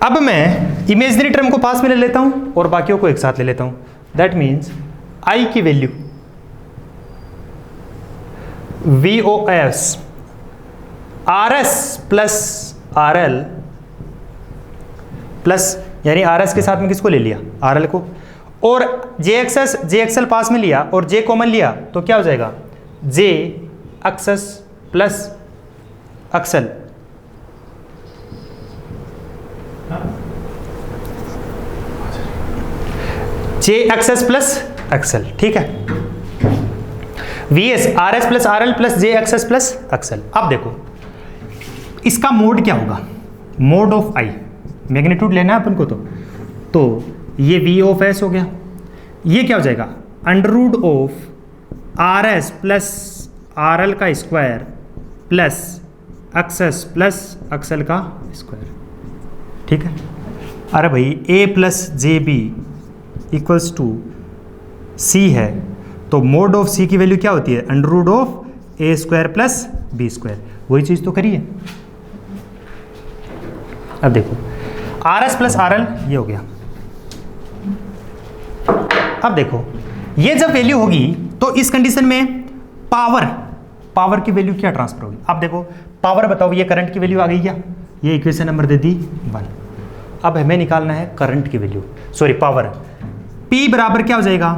अब मैं इमेजिनरी टर्म को पास में ले लेता हूं और बाकियों को एक साथ ले लेता हूं। दैट मीन्स I की value VOS RS plus RL plus, यानी RS के साथ में किसको ले लिया? RL को, और JXL पास में लिया और J कॉमन लिया तो क्या हो जाएगा? JXS plus XL। JXS plus XL। ठीक है, VS RS plus RL plus JXS plus XL। अब देखो इसका मोड क्या होगा? मोड ऑफ I, मैग्नीट्यूड लेना है अपन को, तो ये V ऑफ S हो गया, ये क्या हो जाएगा? Under root of RS plus RL का square plus XS plus XL का स्क्वायर। ठीक है, अरे भाई A plus JB equals to C है, तो मोड ऑफ C की वैल्यू क्या होती है? Under root of A square plus B square. वही चीज़ तो करी है। अब देखो RS प्लस RL ये हो गया। अब देखो ये जब वैल्यू होगी तो इस कंडीशन में पावर की वैल्यू क्या ट्रांसफर होगी? अब देखो पावर बताओ, ये करंट की वैल्यू आ गई क्या? ये इक्वेशन नंबर दे दी 1। अब हमें निकालना है करंट की वैल्यू, सॉरी पावर। P बराबर क्या हो जाएगा?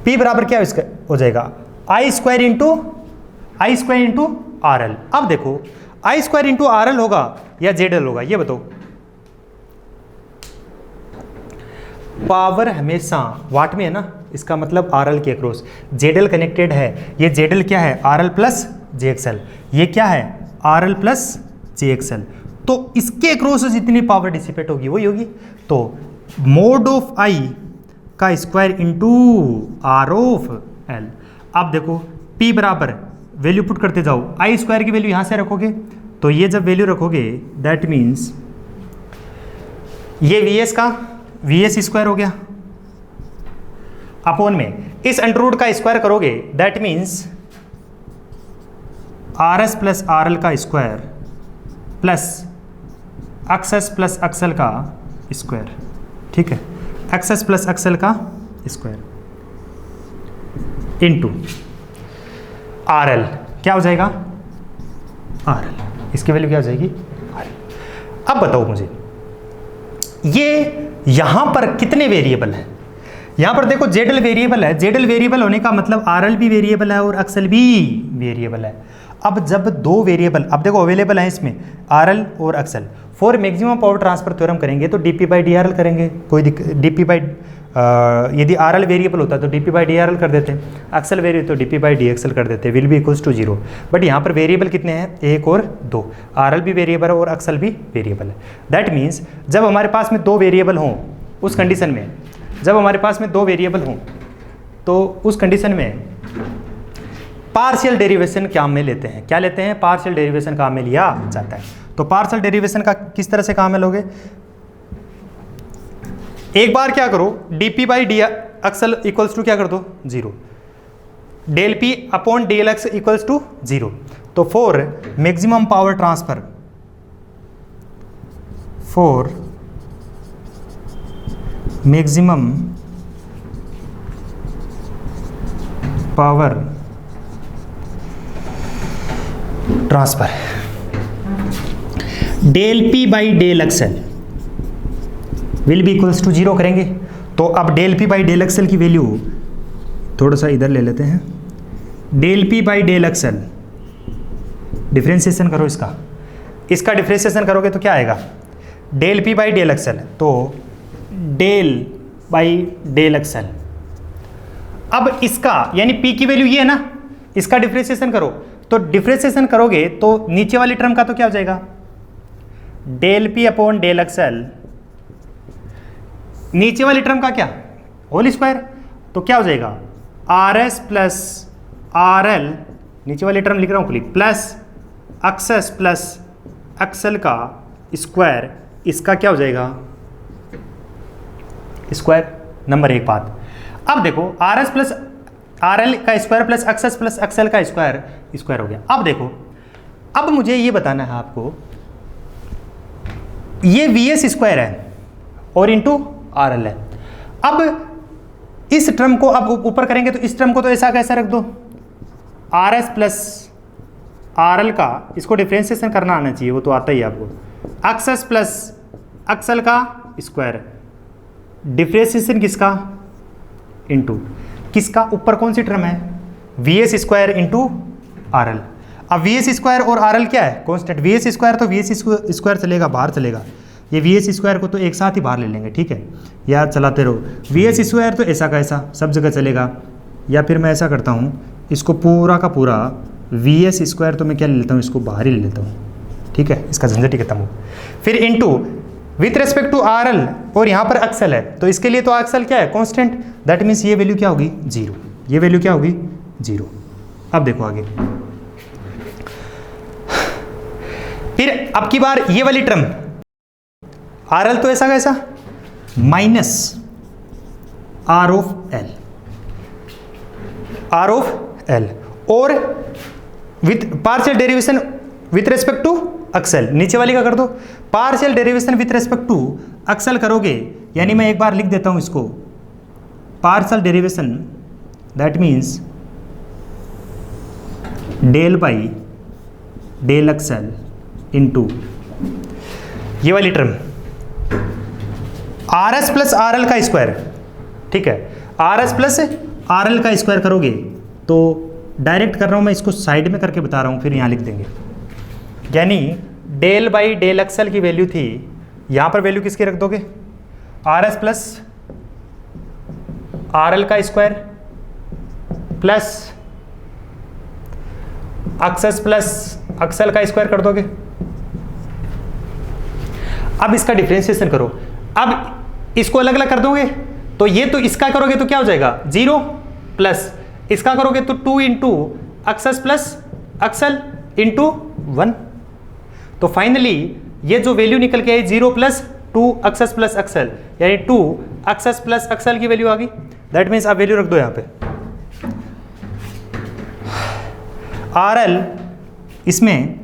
P बराबर क्या हो जाएगा? I square into RL। अब देखो I स्क्वायर इंटू RL होगा या ZL होगा, ये बताओ। पावर हमेशा वाट में है ना, इसका मतलब RL के अक्रॉस ZL कनेक्टेड है। ये ZL क्या है? RL plus JXL। ये क्या है? RL plus JXL। तो इसके अक्रॉस जितनी पावर डिसिपेट होगी वही होगी। तो मोड ऑफ I का square into R of L। अब देखो P बराबर वैल्यू पुट करते जाओ, I स्क्वायर की वैल्यू यहाँ से रखोगे, तो ये जब वैल्यू रखोगे दैट मीन्स ये VS का VS स्क्वायर हो गया अपॉन में इस अंडर रूट का स्क्वायर करोगे, that means RS plus RL का square plus XS plus XL का स्क्वायर। ठीक है, XS प्लस XL का स्क्वायर इनटू RL क्या हो जाएगा? RL, इसकी वैल्यू क्या हो जाएगी? RL। अब बताओ मुझे ये यहां पर कितने वेरिएबल हैं? यहां पर देखो ZL वेरिएबल है, ZL वेरिएबल होने का मतलब RL भी वेरिएबल है और XL भी वेरिएबल है। अब जब दो वेरिएबल अब देखो अवेलेबल है इसमें RL और XL, for maximum power transfer theorem करेंगे तो dP/dRL करेंगे, कोई यदि RL वेरिएबल होता तो dP/dRL कर देते, XL वेरिएबल तो dP/dXL कर देते, will be equals to 0। But यहाँ पर वेरिएबल कितने हैं? 1 और 2। RL भी वेरिएबल है और XL भी वेरिएबल है। दैट मीन्स जब हमारे पास में दो वेरिएबल हों, उस कंडीशन में जब हमारे पास में दो वेरिएबल हों तो उस कंडीशन में पार्शियल डेरिवेशन काम में लेते हैं। क्या लेते हैं? पार्शियल डेरिवेशन काम में लिया जाता है। तो पार्शियल डेरिवेशन का किस तरह से काम में लोगे? एक बार क्या करो, dP/dXL इक्वल्स टू क्या कर दो? 0। Del P upon del X equals to 0। तो for maximum power transfer, for maximum power transfer del P/डेल XL will be equals to 0 करेंगे। तो अब डेल P/डेल XL की वैल्यू थोड़ा सा इधर ले लेते हैं, del P by del XL, differentiation करो इसका डिफ्रेंसिएशन करोगे तो क्या आएगा, del P by del XL, तो डेल बाई डेल एक्सएल। अब इसका यानी पी की वैल्यू ये है ना, इसका डिफ्रेंसिएशन करो, तो डिफ्रेंसिएशन करोगे तो नीचे वाली टर्म का तो क्या हो जाएगा, del P upon del XL, नीचे वाली टर्म का क्या, होल स्क्वायर, तो क्या हो जाएगा are S plus R L, नीचे वाली टर्म लिख रहा हूं खुली, प्लस एक्सेस प्लस एक्सएल का स्क्वायर, इसका क्या हो जाएगा स्क्वायर। नंबर एक बात। अब देखो R S plus R L का square plus XS plus XL का स्क्वायर, स्क्वायर हो गया। अब देखो, अब मुझे ये बताना है आपको, ये वी एस स्क्वायर है और इंटू आर एल है। अब इस टर्म को अब ऊपर करेंगे तो इस टर्म को तो ऐसा कैसा रख दो, are S plus R L का, इसको डिफ्रेंसिएशन करना आना चाहिए, वो तो आता ही है आपको, एक्सेस प्लस एक्सएल का स्क्वायर, डिफ्रेंसिएशन किसका, इंटू किसका, ऊपर कौन सी टर्म है, we S square into R L. अब वी एस स्क्वायर और आर एल क्या है, कॉन्स्टेंट, वी एस स्क्वायर तो वी एस स्क्वायर चलेगा, बाहर चलेगा, ये वी एस स्क्वायर को तो एक साथ ही बाहर ले लेंगे, ठीक है, याद चलाते रहो, वी एस स्क्वायर तो ऐसा का ऐसा सब जगह चलेगा, या फिर मैं ऐसा करता हूँ, इसको पूरा का पूरा वी एस स्क्वायर तो मैं क्या ले लेता हूँ, इसको बाहर ही ले लेता हूँ, ठीक है, इसका झंझट ही खत्म हो। फिर into with respect to R L, और यहाँ पर एक्सएल है, तो इसके लिए तो एक्सएल क्या है, कांस्टेंट, दैट मीन्स ये वैल्यू क्या होगी, जीरो, ये वैल्यू क्या होगी, जीरो। अब देखो आगे, फिर अब की बार ये वाली टर्म आर एल तो ऐसा कैसा, minus R of L, R of L, और with partial derivation with respect to XL, नीचे वाली का कर दो, partial derivation with respect to XL करोगे, यानी मैं एक बार लिख देता हूं इसको, partial derivation that means del by del XL into ये वाली term R S plus R L का स्क्वायर, ठीक है, R S plus R L का स्क्वायर करोगे, तो डायरेक्ट कर रहा हूं मैं, इसको साइड में करके बता रहा हूं, फिर यहां लिख देंगे, यानी डेल बाई डेल एक्सएल की वैल्यू थी, यहां पर वैल्यू किसकी रख दोगे, R S plus R L का square plus XS plus XL का स्क्वायर कर दोगे। अब इसका डिफरेंशिएशन करो, अब इसको अलग अलग कर दोगे, तो ये तो इसका करोगे तो क्या हो जाएगा, जीरो, प्लस इसका करोगे तो 2 into XS plus XL into 1, तो फाइनली ये जो वैल्यू निकल के आई 0 प्लस 2 एक्सेस प्लस एक्सएल, यानी 2 एक्सेस प्लस एक्सएल की वैल्यू आ गई, दैट मीन्स आप वैल्यू रख दो यहां पे, आर एल इसमें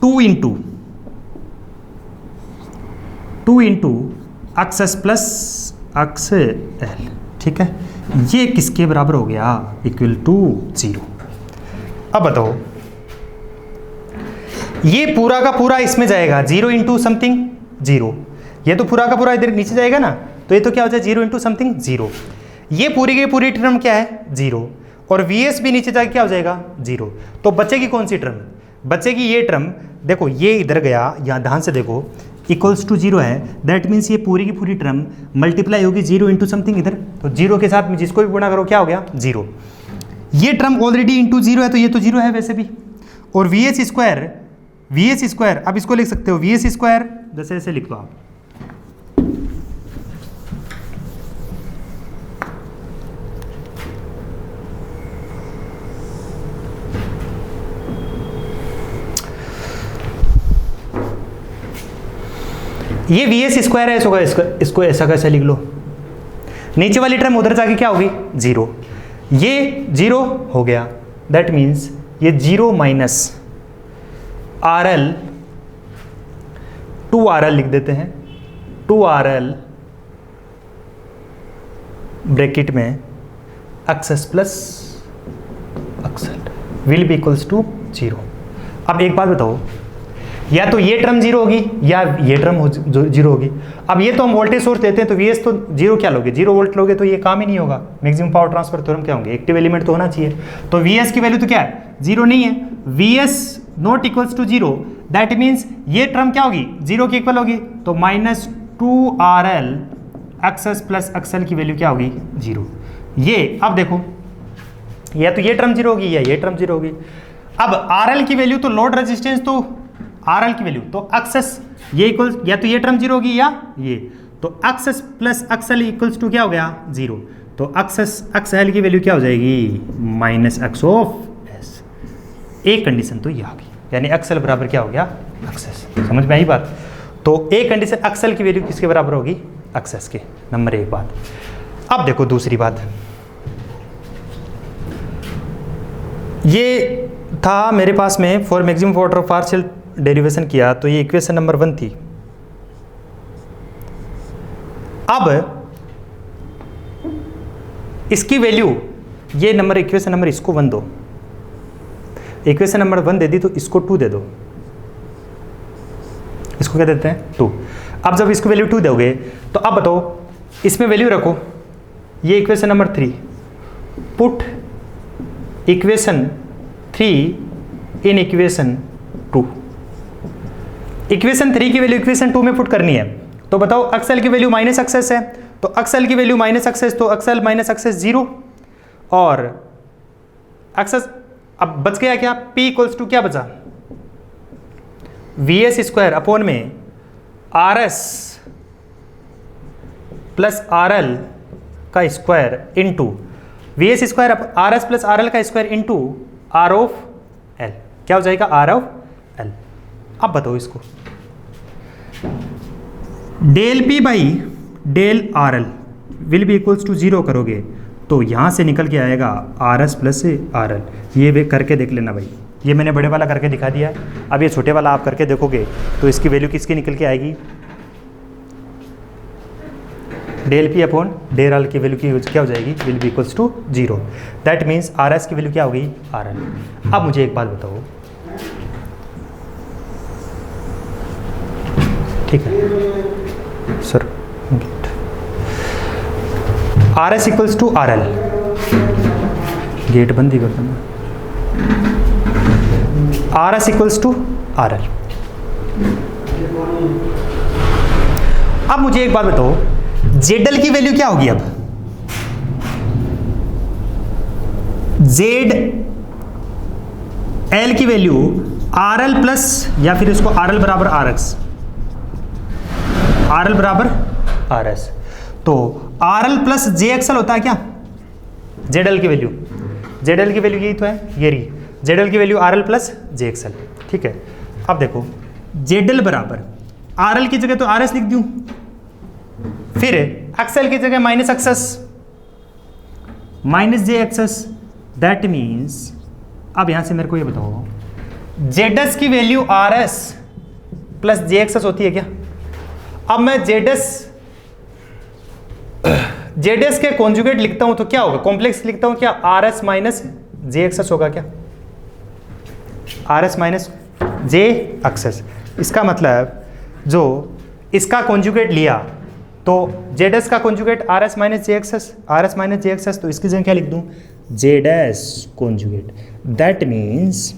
2 इंटू एक्सेस प्लस एक्सएल, ठीक है, ये किसके बराबर हो गया, इक्वल टू 0। अब बताओ, ये पूरा का पूरा इसमें जाएगा, 0 इंटू समथिंग 0, ये तो पूरा का पूरा इधर नीचे जाएगा ना, तो ये तो क्या हो जाएगा, 0 इंटू समथिंग 0, ये पूरी की पूरी टर्म क्या है, 0, और वी एस भी नीचे जाके क्या हो जाएगा, 0, तो बचेगी कौन सी टर्म, बचेगी ये टर्म, देखो ये इधर गया, यहाँ ध्यान से देखो, इक्वल्स टू 0 है, दैट मीन्स ये पूरी की पूरी टर्म मल्टीप्लाई होगी 0 इंटू समथिंग इधर, तो 0 के साथ में जिसको भी गुणा करो क्या हो गया, 0, ये टर्म ऑलरेडी इंटू 0 है, तो ये तो 0 है वैसे भी, और वी एस स्क्वायर, अब इसको लिख सकते हो वी एस स्क्वायर, जैसे ऐसे लिख लो आप, ये वी एस स्क्वायर है, इसको ऐसा कैसे लिख लो, नीचे वाली टर्म उधर जाके क्या होगी, 0, ये 0 हो गया, दैट मीन्स ये 0 minus R L, 2 R L लिख देते हैं, 2 आर एल ब्रैकेट में XS plus XL will be equals to 0। अब एक बात बताओ, या तो ये टर्म जीरो होगी या ये टर्म जीरो होगी। अब ये तो हम वोल्टेज सोर्स लेते हैं तो वीएस तो जीरो क्या लोगे, 0 वोल्ट लोगे तो ये काम ही नहीं होगा। मैक्सिमम पावर ट्रांसफर थ्योरम क्या होंगे, एक्टिव एलिमेंट तो होना चाहिए। तो वीएस की वैल्यू तो क्या है, जीरो नहीं है। VS not equals to zero, that means ये टर्म क्या होगी, जीरो की इक्वल होगी। तो -2RL एक्सएस प्लस एक्सएल की वैल्यू क्या होगी, जीरो। ये अब देखो, या तो ये टर्म जीरो होगी या ये टर्म जीरो होगी। अब RL की वैल्यू तो लोड रेजिस्टेंस तो RL की वैल्यू तो एक्सएस ये इक्वल, या तो ये टर्म जीरो होगी या ये, तो XS plus XL equals to क्या हो गया, जीरो। तो एक्सएस एक्सएल की वैल्यू क्या हो जाएगी, -x ऑफ एस। एक कंडीशन तो ये आ गई, यानी एक्सएल बराबर क्या हो गया, एक्सएस। समझ में आई बात। तो एक कंडीशन एक्सएल की वैल्यू किसके बराबर होगी, एक्सएस के। नंबर एक बात। अब देखो दूसरी बात, ये था मेरे पास में for maximum power of partial derivation किया तो ये इक्वेशन नंबर 1 थी। अब इसकी वैल्यू, ये नंबर इक्वेशन नंबर इसको 1 दो, इक्वेशन नंबर 1 दे दी तो इसको 2 दे दो, इसको क्या देते हैं 2। अब जब इसको वैल्यू 2 दोगे तो अब बताओ इसमें वैल्यू रखो, ये equation number 3, put equation 3 in equation 2। Equation 3 की वैल्यू इक्वेशन 2 में पुट करनी है। तो बताओ एक्सएल की वैल्यू माइनस एक्सएस है, तो एक्सएल की वैल्यू माइनस एक्सएस, तो एक्सएल माइनस एक्सएस 0 और एक्सएस। अब बच गया क्या, P इक्वल्स टू क्या बचा, VS स्क्वायर अपॉन में RS प्लस RL का square into VS square RS plus RL का square into R of L। क्या हो जाएगा, R ऑफ L। अब बताओ इसको, del P by del RL will be equals to 0 करोगे तो यहां से निकल के आएगा RS प्लस RL। ये भी करके देख लेना भाई, ये मैंने बड़े वाला करके दिखा दिया। अब ये छोटे वाला आप करके देखोगे तो इसकी वैल्यू किसकी निकल के आएगी, del P upon del RL की वैल्यू की क्या हो जाएगी, will be equals to 0। That means RS की वैल्यू क्या होगी, RL। अब मुझे एक बात बताओ, ठीक है sir, RS equals to RL, gate बंद ही कर देना, RS इक्वल्स टू RL। अब मुझे एक बात बताओ, ZL की वैल्यू क्या होगी, अब ZL की वैल्यू RL प्लस, या फिर इसको RL बराबर RX, RL बराबर RS। तो RL प्लस JXL होता है क्या, ZL की वैल्यू, ZL की वैल्यू यही तो है, ये रही ZL की वैल्यू RL प्लस JXL। ठीक है, अब देखो ZL बराबर RL की जगह तो RS लिख दूं, फिर XL की जगह minus XS minus JXS। That means अब यहां से मेरे को ये बताओ, ZS की वैल्यू RS प्लस JXS होती है क्या। अब मैं ZS के कॉन्जुगेट लिखता हूं तो क्या होगा, कॉम्प्लेक्स लिखता हूं क्या, RS माइनस JXS होगा क्या, RS माइनस JXS। इसका मतलब जो इसका कॉन्जुगेट लिया तो ZS का conjugate RS minus JXS, RS minus JXS, तो इसकी जगह क्या लिख दूं, ZS conjugate. That means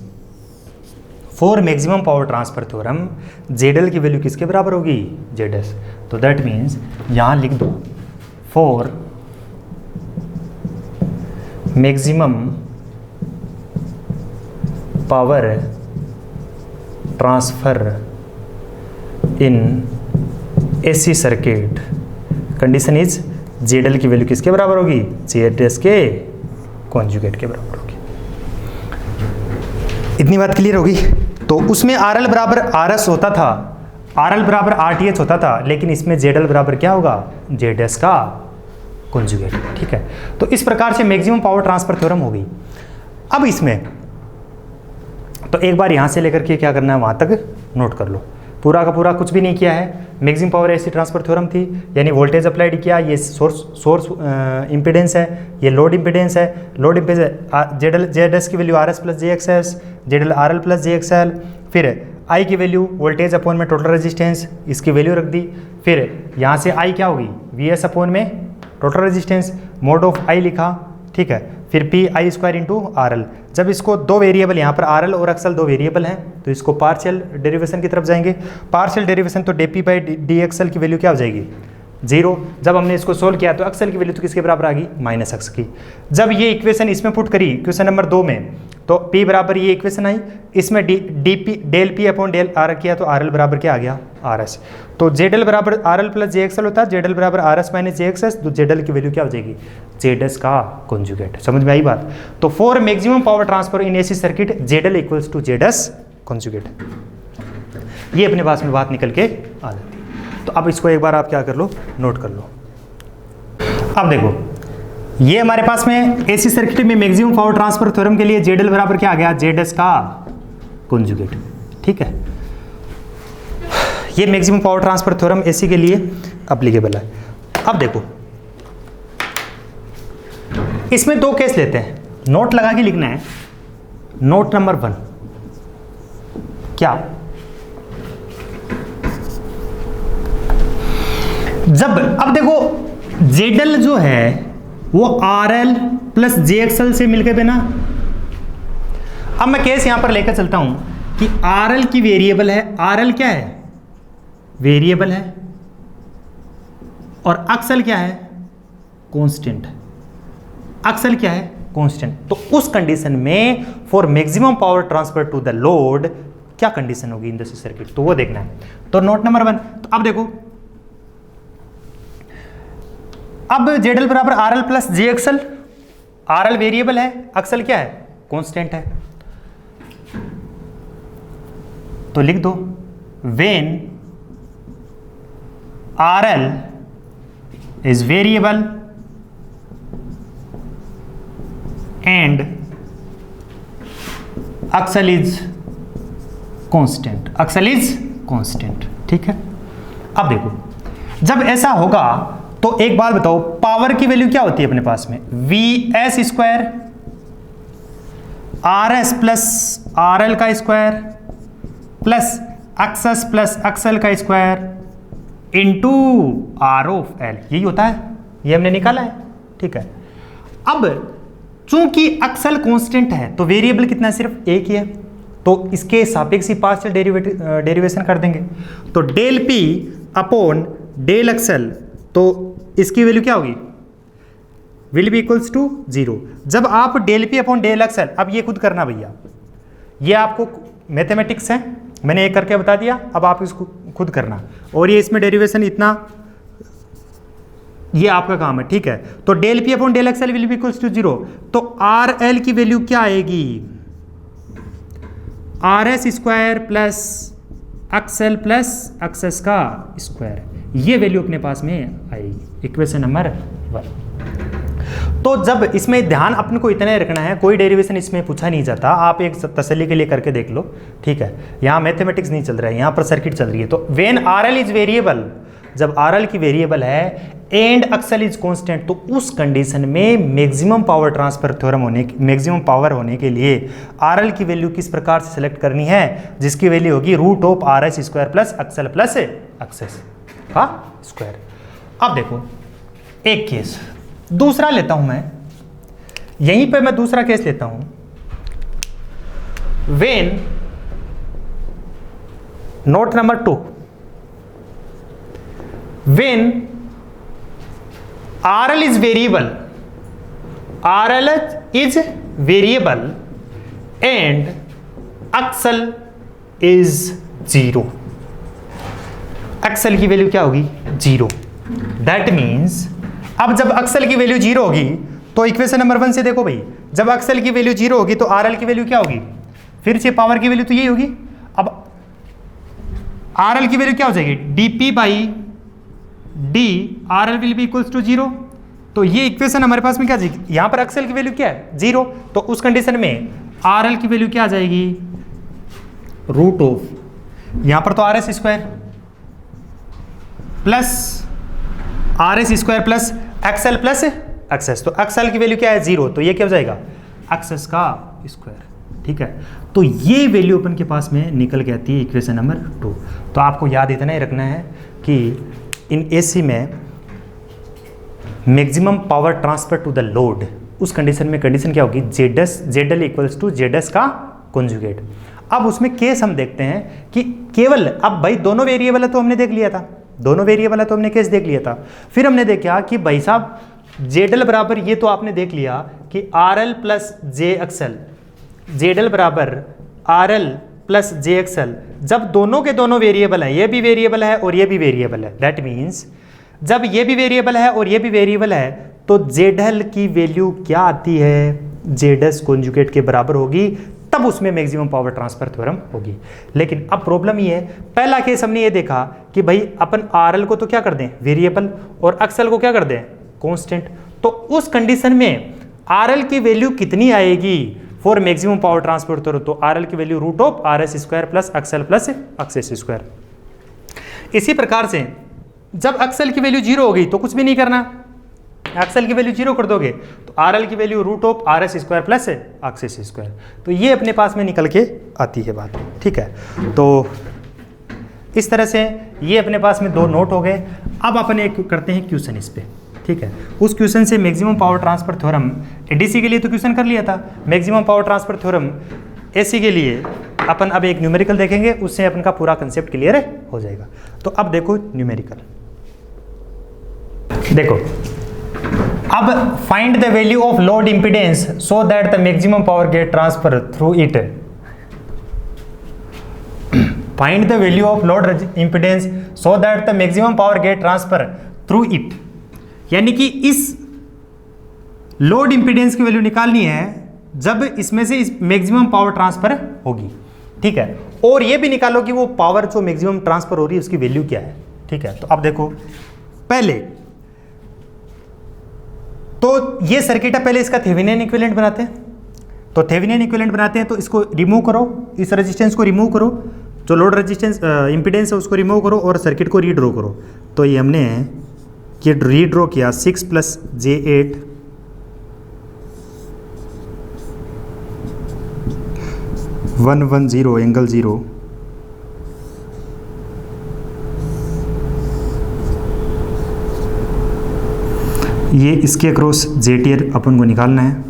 for maximum power transfer theorem ZL की वैल्यू किसके बराबर होगी, ZS। तो दैट मीन्स यहां लिख दो for maximum power transfer in AC circuit condition is ZL की वैल्यू किसके बराबर होगी, ZS के कॉन्जुगेट के बराबर होगी। इतनी बात क्लियर होगी। तो उसमें RL बराबर RS होता था, RL बराबर RTH होता था, लेकिन इसमें ZL बराबर क्या होगा, ZS का कॉन्जुगेट। ठीक है, तो इस प्रकार से मैक्सिमम पावर ट्रांसफर थ्योरम होगी। अब इसमें तो एक बार यहां से लेकर के क्या करना है वहां तक नोट कर लो, पूरा का पूरा कुछ भी नहीं किया है। मैक्सिमम पावर ऐसी ट्रांसफर थ्योरम थी, यानी वोल्टेज अप्लाइड किया, ये सोर्स इंपेडेंस है, ये लोड इंपेडेंस है, लोड इंपेडेंस ZS की value RS plus JXS, ZL RL plus JXL, फिर आई की वैल्यू वोल्टेज अपॉन में टोटल रेजिस्टेंस, इसकी वैल्यू रख दी। फिर यहाँ से आई क्या होगी, वी एस अपॉन में टोटल रेजिस्टेंस, मोड ऑफ आई लिखा, ठीक है। फिर P I square into R L. जब इसको दो वेरिएबल यहाँ पर आर एल और एक्सएल दो वेरिएबल हैं तो इसको पार्शियल डेरिवेशन की तरफ जाएंगे। पार्शियल डेरिवेशन तो D P by D XL की वैल्यू क्या हो जाएगी, 0। जब हमने इसको सोल्व किया तो एक्सएल की वैल्यू तो किसके बराबर आ गई, माइनस एक्स की। जब ये इक्वेशन इसमें पुट करी क्वेश्चन नंबर 2 में, तो P बराबर ये इक्वेशन आई, इसमें del P upon del R किया तो आर एल बराबर क्या आ गया, आर एस। तो जेड एल बराबर R L plus J X L होता है, जेड एल बराबर R S minus J X S. तो जेड एल की वैल्यू क्या हो जाएगी, जेड एस का कॉन्जुगेट। समझ में आई बात। तो for maximum power transfer in AC circuit Z L equals to Z S conjugate. ये अपने पास में बात निकल के आ जाती है। तो अब इसको एक बार आप क्या कर लो, नोट कर लो। अब देखो ये हमारे पास में एसी सर्किट में मैक्सिमम पावर ट्रांसफर थ्योरम के लिए जेड एल बराबर क्या आ गया, जेड एस का कॉन्जुगेट, ठीक है। ये maximum power transfer theorem AC के लिए एप्लीकेबल है। अब देखो इसमें दो केस लेते हैं, नोट लगा के लिखना है। नोट नंबर 1 क्या, जब अब देखो जेडल जो है वो are L plus J XL से मिलकर बना। अब मैं केस यहां पर लेकर चलता हूं कि आर एल की वेरिएबल है, आर एल क्या है, वेरिएबल है, और एक्सएल क्या है, कांस्टेंट। एक्सएल क्या है, कांस्टेंट। तो उस कंडीशन में for maximum power transfer to the load क्या कंडीशन होगी इन दिस सर्किट, तो वो देखना है। तो नोट नंबर 1, तो अब देखो अब जेड एल बराबर आर एल प्लस जे एक्सएल, आर एल वेरिएबल है, एक्सएल क्या है, कांस्टेंट है। तो लिख दो when R L is variable and XL is constant, XL is constant, ठीक है। अब देखो जब ऐसा होगा तो एक बात बताओ, पावर की वैल्यू क्या होती है अपने पास में, V S square R S plus R L का square plus XS plus XL का square into R of L, यही होता है, ये हमने निकाला है, ठीक है। अब चूंकि एक्सएल कांस्टेंट है तो वेरिएबल कितना है, सिर्फ एक ही है, तो इसके सापेक्ष ही पार्शियल डेरिवेशन कर देंगे। तो del P upon del XL, तो इसकी वैल्यू क्या होगी, विल बी इक्वल्स टू 0। जब आप del P upon del XL, अब ये खुद करना भैया, ये आपको मैथमेटिक्स है, मैंने एक करके बता दिया, अब आप इसको खुद करना, और ये इसमें डेरिवेशन इतना, ये आपका काम है, ठीक है। तो del P upon del X L will be equals to 0। तो आर एल की वैल्यू क्या आएगी, R S square plus X L plus X S का स्क्वायर, ये वैल्यू अपने पास में आएगी, इक्वेशन नंबर 1। तो जब इसमें ध्यान अपने को इतना ही रखना है, कोई डेरिवेशन इसमें पूछा नहीं जाता, आप एक तसल्ली के लिए करके देख लो, ठीक है। यहाँ मैथमेटिक्स नहीं चल रहा है, यहाँ पर सर्किट चल रही है। तो when R L is variable, जब आर एल की वेरिएबल है एंड एक्सएल इज कांस्टेंट, तो उस कंडीशन में मैक्सिमम पावर ट्रांसफर थ्योरम होने, मैक्सिमम पावर होने के लिए आर एल की वैल्यू किस प्रकार से सिलेक्ट करनी है, जिसकी वैल्यू होगी root of R S square plus X L plus X S का स्क्वायर। अब देखो एक केस दूसरा लेता हूं मैं, यहीं पे मैं दूसरा केस लेता हूं, when not number 2, when R L is variable, R L is variable and XL is 0, XL की वैल्यू क्या होगी, 0। दैट मीन्स अब जब एक्सएल की वैल्यू 0 होगी तो इक्वेशन नंबर 1 से देखो भाई, जब एक्सएल की वैल्यू 0 होगी तो आरएल की वैल्यू क्या होगी, फिर से पावर की वैल्यू तो यही होगी। अब आरएल की वैल्यू क्या हो जाएगी, D P by D R L will be equals to 0। तो ये इक्वेशन हमारे पास में क्या जाएगी, यहां पर एक्सएल की वैल्यू क्या है, 0। तो उस कंडीशन में आर एल की वैल्यू क्या आ जाएगी, रूट ऑफ, यहां पर तो R S square plus R S square plus X L plus X S, तो एक्सएल की वैल्यू क्या है, 0। तो ये क्या हो जाएगा, एक्सएस का स्क्वायर, ठीक है। तो ये वैल्यू अपन के पास में निकल के आती है इक्वेशन नंबर 2। तो आपको याद इतना ही रखना है कि इन एसी में maximum power transfer to the load, उस कंडीशन में कंडीशन क्या होगी, ZL इक्वल्स टू ZS का कॉन्जुगेट। अब उसमें केस हम देखते हैं कि केवल, अब भाई दोनों वेरिएबल है तो हमने देख लिया था, दोनों वेरिएबल है तो हमने केस देख लिया था। फिर हमने देखा कि भाई साहब ZL बराबर, ये तो आपने देख लिया कि RL प्लस JXL, ZL बराबर RL प्लस JXL, जब दोनों के दोनों वेरिएबल है, ये भी वेरिएबल है और ये भी वेरिएबल है, दैट मीन्स जब ये भी वेरिएबल है और ये भी वेरिएबल है तो ZL की वैल्यू क्या आती है, ZS कॉन्जुगेट के बराबर होगी, तब उसमें मैक्सिमम पावर ट्रांसफर थ्योरम होगी। लेकिन अब प्रॉब्लम ये है, पहला केस हमने ये देखा कि भाई अपन RL को तो क्या कर दें वेरिएबल और XL को क्या कर दें कांस्टेंट, तो उस कंडीशन में RL की वैल्यू कितनी आएगी for maximum power transfer theorem, तो RL की value root of RS square plus XL plus XS square. इसी प्रकार से जब XL की वैल्यू 0 होगी तो कुछ भी नहीं करना, XL की वैल्यू 0 कर दोगे तो RL की value root of RS square plus XS square, तो ये अपने पास में निकल के आती है बात, ठीक है। तो इस तरह से ये अपने पास में दो नोट हो गए। अब अपन एक करते हैं क्वेश्चन इस पे, ठीक है। उस क्वेश्चन से maximum power transfer theorem, ADC के लिए तो क्वेश्चन कर लिया था, maximum power transfer theorem AC के लिए अपन अब एक न्यूमेरिकल देखेंगे, उससे अपन का पूरा कंसेप्ट क्लियर हो जाएगा। तो अब देखो न्यूमेरिकल, देखो अब find the value of load impedance so that the maximum power get transfer through it. Find the value of load impedance so that the maximum power get transfer through it, यानी कि इस लोड इंपीडेंस की वैल्यू निकालनी है जब इसमें से इस मैक्सिमम पावर ट्रांसफर होगी, ठीक है। और ये भी निकालो कि वो पावर जो मैक्सिमम ट्रांसफर हो रही है उसकी वैल्यू क्या है, ठीक है। तो अब देखो पहले तो ये सर्किट है, पहले इसका थेवेनिन इक्विवेलेंट बनाते हैं। तो थेवेनिन इक्विवेलेंट बनाते हैं तो इसको रिमूव करो, इस रेजिस्टेंस को रिमूव करो, जो लोड रेजिस्टेंस इंपीडेंस है उसको रिमूव करो और सर्किट को रीड्रॉ करो। तो ये हमने ये रीड्रॉ किया 6 + j8 110 एंगल 0 ये इसके अक्रॉस JTR अपन को निकालना है।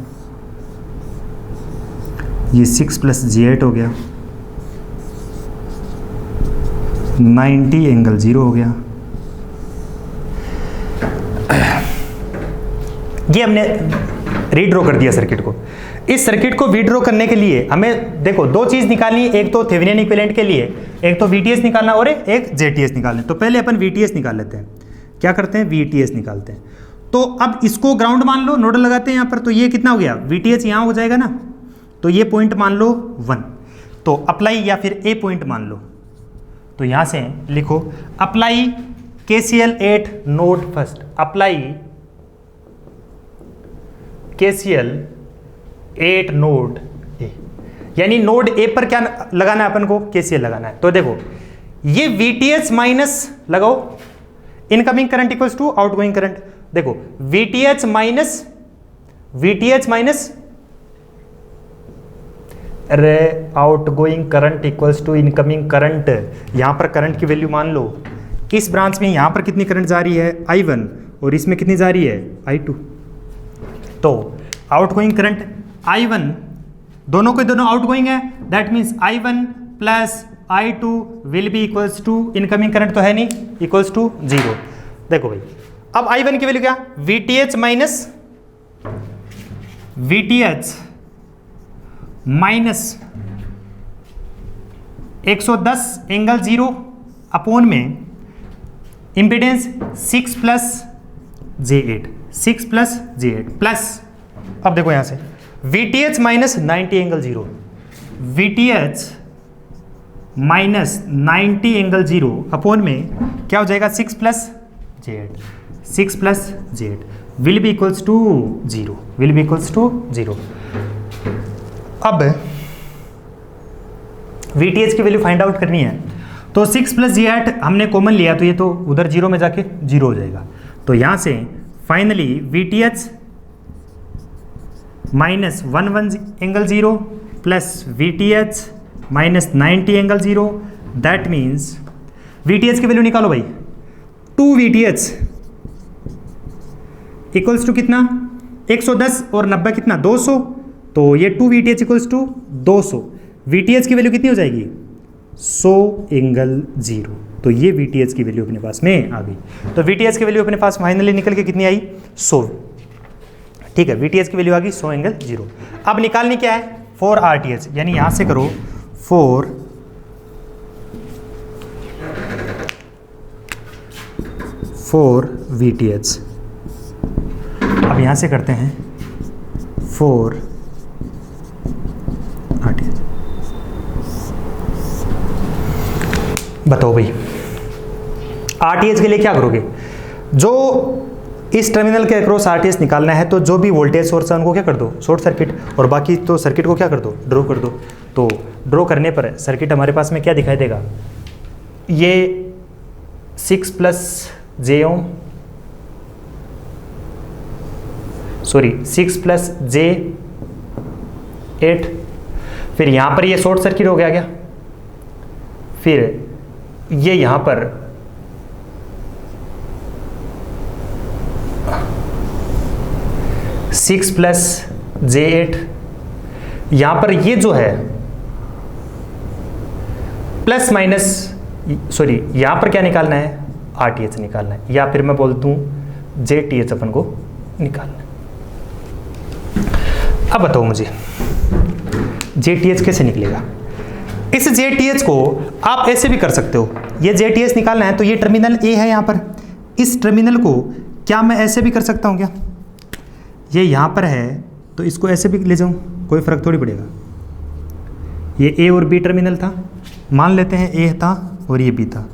ये 6 + j8 हो गया, 90 एंगल 0 हो गया। ये हमने रीड्रॉ कर दिया सर्किट को। इस सर्किट को रीड्रॉ करने के लिए हमें देखो दो चीज़ निकालनी है, एक तो थेवेनिन इक्विवेलेंट के लिए एक तो VTS निकालना और एक JTS निकालना। तो पहले अपन VTS निकाल लेते हैं। क्या करते हैं, VTS निकालते हैं। तो अब इसको ग्राउंड मान लो, नोडल लगाते हैं यहाँ पर, तो ये कितना हो गया, VTH यहाँ हो जाएगा ना, तो ये पॉइंट मान लो 1, तो अप्लाई या फिर A पॉइंट मान लो। तो यहाँ से लिखो apply KCL eight node first, apply KCL eight node A, यानी नोड A पर क्या लगाना है अपन को, KCL लगाना है। तो देखो ये VTH माइनस लगाओ, incoming current equals to outgoing current. देखो VTH माइनस अरे outgoing current equals to incoming current. यहां पर करंट की वैल्यू मान लो, इस ब्रांच में यहां पर कितनी करंट जा रही है I1 और इसमें कितनी जा रही है I2। तो आउटगोइंग करंट I1, दोनों के दोनों आउटगोइंग है, that means I1 plus I2 will be equals to, incoming current तो है नहीं, इक्वल्स टू 0। देखो भाई अब I1 की वैल्यू क्या, VTH माइनस 110 एंगल 0 अपॉन में इंपीडेंस 6 + j8 प्लस, अब देखो यहां से VTH minus 90 angle 0, VTH minus 90 angle 0 upon में क्या हो जाएगा 6 + j8 will be equals to 0, अब VTH की वैल्यू फाइंड आउट करनी है। तो 6 + j8 हमने कॉमन लिया तो ये तो उधर 0 में जाके 0 हो जाएगा। तो यहां से finally VTH minus 11 angle 0 plus VTH minus 90 angle 0, that means VTH की वैल्यू निकालो भाई, 2 VTH इक्वल्स टू कितना 110 और 90 कितना 200, तो ये 2 VTH इक्वल्स टू 200, VTH की वैल्यू कितनी हो जाएगी 100 एंगल 0, तो ये VTH की वैल्यू अपने पास में आ गई। तो VTH की वैल्यू अपने पास फाइनली निकल के कितनी आई 100, ठीक है, VTH की वैल्यू आ गई 100 एंगल 0। अब निकालनी क्या है 4 RTH, यानी यहां से करो 4 VTH, अब यहां से करते हैं 4 RTH। बताओ भाई RTH के लिए क्या करोगे, जो इस टर्मिनल के अक्रॉस RTH निकालना है, तो जो भी वोल्टेज सोर्स है उनको क्या कर दो शॉर्ट सर्किट, और बाकी तो सर्किट को क्या कर दो ड्रॉ कर दो। तो ड्रॉ करने पर सर्किट हमारे पास में क्या दिखाई देगा, ये 6 प्लस J ओम, सॉरी 6 प्लस J8, फिर यहाँ पर ये शॉर्ट सर्किट हो गया क्या, फिर ये यहाँ पर 6 प्लस J8, यहाँ पर ये जो है प्लस माइनस, सॉरी यहाँ पर क्या निकालना है RTH निकालना है, या फिर मैं बोल दूँ JTH अपन को निकालना है। अब बताओ मुझे JTH कैसे निकलेगा। इस JTH को आप ऐसे भी कर सकते हो, ये JTH निकालना है तो ये टर्मिनल A है यहाँ पर, इस टर्मिनल को क्या मैं ऐसे भी कर सकता हूँ क्या, ये यहाँ पर है तो इसको ऐसे भी ले जाऊँ, कोई फ़र्क थोड़ी पड़ेगा। ये A और B टर्मिनल था, मान लेते हैं A था और ये B था,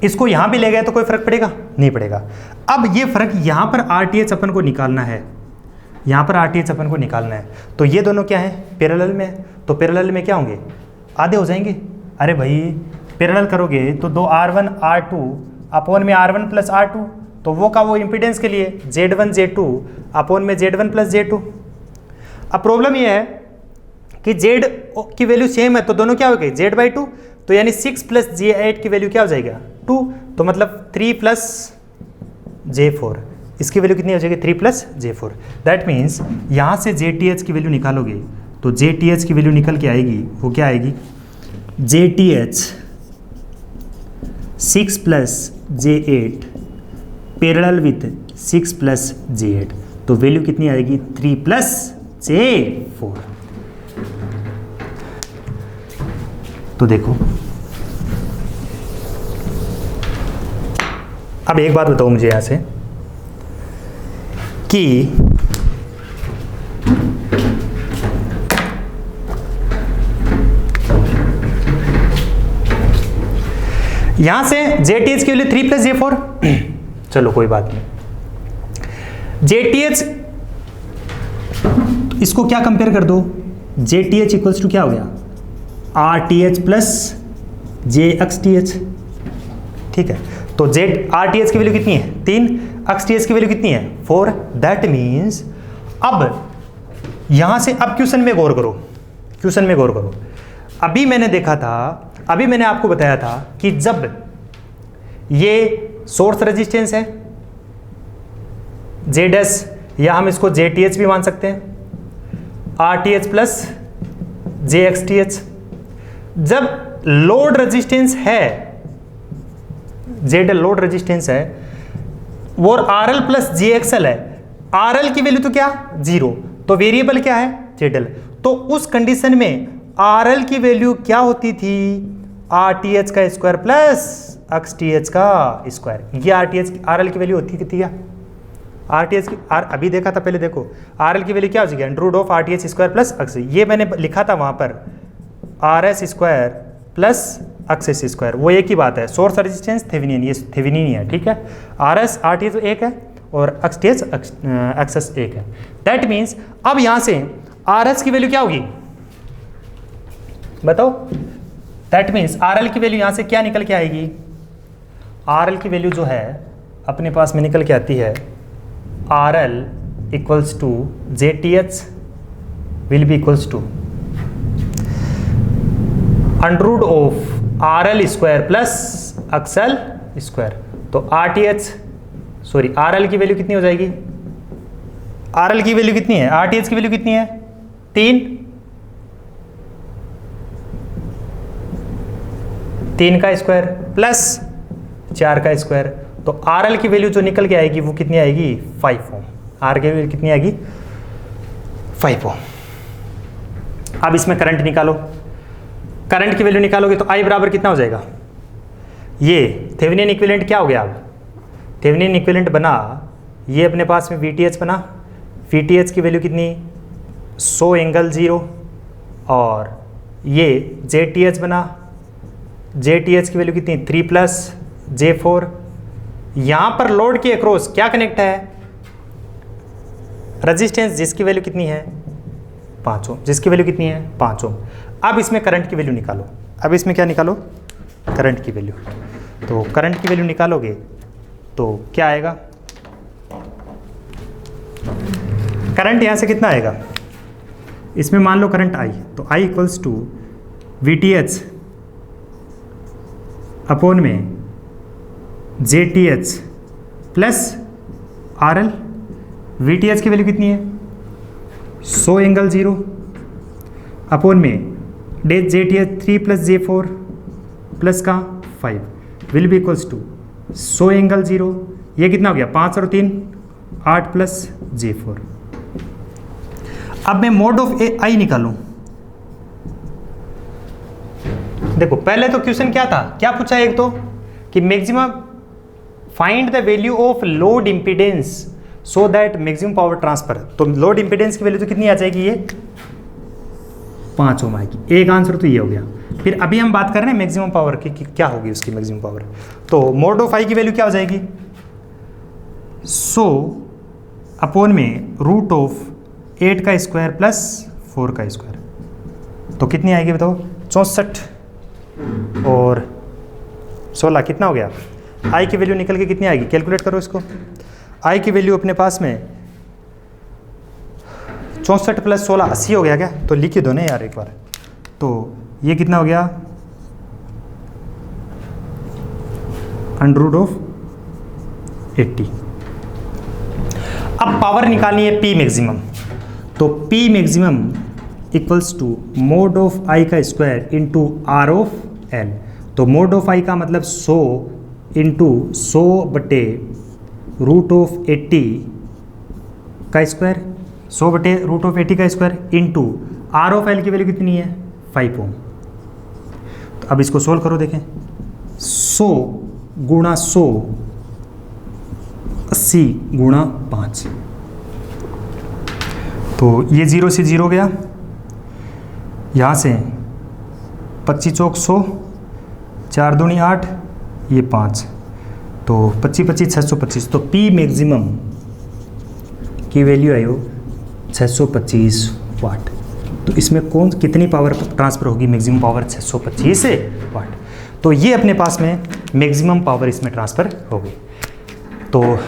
इसको यहाँ भी ले गए तो कोई फ़र्क पड़ेगा नहीं पड़ेगा। अब ये फ़र्क यहाँ पर RTH अपन को निकालना है, यहाँ पर RTH अपन को निकालना है, तो ये दोनों क्या है पैरेलल में है, तो पैरेलल में क्या होंगे आधे हो जाएंगे। अरे भाई पैरेलल करोगे तो 2 R1 R2 अपॉन में R1 प्लस R2, तो वो का वो इम्पीडेंस के लिए Z1 Z2 अपॉन में Z1 प्लस Z2। अब प्रॉब्लम ये है कि Z की वैल्यू सेम है तो दोनों क्या हो गए Z/2, तो यानी 6 प्लस J8 की वैल्यू क्या हो जाएगा 2, तो मतलब 3 प्लस J4, इसकी वैल्यू कितनी हो जाएगी 3 प्लस J4। दैट मीन्स यहाँ से JTH की वैल्यू निकालोगे तो JTH की वैल्यू निकल के आएगी, वो क्या आएगी JTH 6 plus J8 parallel with 6 plus J8, तो वैल्यू कितनी आएगी 3 प्लस J4। तो देखो अब एक बात बताओ मुझे यहां से कि यहां से JTH की वैल्यू 3 प्लस J4, चलो कोई बात नहीं, JTH इसको क्या कंपेयर कर दो, JTH इक्वल्स टू क्या हो गया RTH प्लस JXTH, ठीक है। तो RTH की वैल्यू कितनी है 3, XTH की वैल्यू कितनी है 4, दैट मीन्स अब यहां से अब क्वेश्चन में गौर करो, क्वेश्चन में गौर करो। अभी मैंने देखा था, अभी मैंने आपको बताया था कि जब ये सोर्स रेजिस्टेंस है ZS, या हम इसको JTH भी मान सकते हैं, RTH प्लस JXTH, जब लोड रेजिस्टेंस है ZL लोड रेजिस्टेंस है वो RL प्लस JXL है, RL की वैल्यू तो क्या 0, तो वेरिएबल क्या है ZL, तो उस कंडीशन में RL की वैल्यू क्या होती थी RTH का स्क्वायर प्लस XTH का स्क्वायर, ये RL की वैल्यू होती कितनी क्या RTH की अभी देखा था पहले, देखो RL की वैल्यू क्या हो जाएगी under of RTH square plus XC, ये मैंने लिखा था वहां पर RS square plus XS square, वो एक ही बात है, सोर्स रेजिस्टेंस थेवेनिन, ये थेवेनिन ही है, ठीक है। RS RTH एक है और XTH XS एक है, दैट मीन्स अब यहां से RS की वैल्यू क्या होगी बताओ, दैट मीन्स RL की वैल्यू यहां से क्या निकल के आएगी, RL की वैल्यू जो है अपने पास में निकल के आती है RL equals to JTH will be equals to under root of R L square plus XL square. तो R T H sorry R L की वैल्यू कितनी हो जाएगी, आर एल की वैल्यू कितनी है, आर टी एच की वैल्यू कितनी है 3 का स्क्वायर प्लस 4 का स्क्वायर। तो आर एल की वैल्यू जो निकल के आएगी वो कितनी आएगी 5 ओम। आर की वैल्यू कितनी आएगी 5 ओम। अब इसमें करंट निकालो, करंट की वैल्यू निकालोगे तो आई बराबर कितना हो जाएगा, ये थेवेनिन इक्विवेलेंट क्या हो गया, अब थेवेनिन इक्विवेलेंट बना, ये अपने पास में वीटीएच बना, वीटीएच की वैल्यू कितनी 100 एंगल 0 और ये जेटीएच बना, जेटीएच की वैल्यू कितनी 3 प्लस J4। यहां पर लोड के अक्रॉस क्या कनेक्ट है, रेजिस्टेंस जिसकी वैल्यू कितनी है 5 ओम, जिसकी वैल्यू कितनी है 5 ओम। अब इसमें करंट की वैल्यू निकालो, अब इसमें क्या निकालो करंट की वैल्यू। तो करंट की वैल्यू निकालोगे तो क्या आएगा, करंट यहां से कितना आएगा, इसमें मान लो करंट आई, तो I equals to VTH upon में JTH प्लस RL। VTH की वैल्यू कितनी है 100 एंगल 0 अपॉन में JTH 3 प्लस J4 प्लस का 5 will be equals to 100 angle 0, ये कितना हो गया 5 और 3 8 प्लस J4। अब मैं मोड ऑफ आई निकालूं। देखो पहले तो क्वेश्चन क्या था, क्या पूछा एक तो कि maximum find the value of load impedance so that maximum power transfer. तो लोड इंपीडेंस की वैल्यू तो कितनी आ जाएगी, ये 5 ओम आएगी। एक आंसर तो ये हो गया। फिर अभी हम बात कर रहे हैं मैक्सिमम पावर की कि क्या होगी उसकी मैक्सिमम पावर। तो मोड ऑफ आई की वैल्यू क्या हो जाएगी 100 अपॉन में रूट ऑफ 8 का स्क्वायर प्लस 4 का स्क्वायर। तो कितनी आएगी बताओ 64 और 16 कितना हो गया, आई की वैल्यू निकल के कितनी आएगी, कैलकुलेट करो इसको। आई की वैल्यू अपने पास में 64 प्लस 16 80 हो गया क्या, तो लिख ही दो ना यार एक बार। तो ये कितना हो गया अंडर रूट ऑफ 80। अब पावर निकालनी है P मैक्सिमम, तो P maximum equals to mod of I का square into R of L. तो मोड ऑफ आई का मतलब 100 इंटू 100 बटे रूट ऑफ 80 का स्क्वायर, 100 बटे रूट ऑफ 80 का square into R of L की वैल्यू कितनी है 5 ओम। तो अब इसको सोल्व करो, देखें 100 गुणा 100 80 गुणा 5। तो ये 0 से 0 गया, यहाँ से 25 चौक 100, 4 दूनी 8, ये 5, तो 25 25 625। तो P मैक्सिमम की वैल्यू आई हो 625 वाट। तो इसमें कौन कितनी पावर ट्रांसफ़र होगी, मैक्सिमम पावर 625 वाट। तो ये अपने पास में मैक्सिमम पावर इसमें ट्रांसफ़र होगी। तो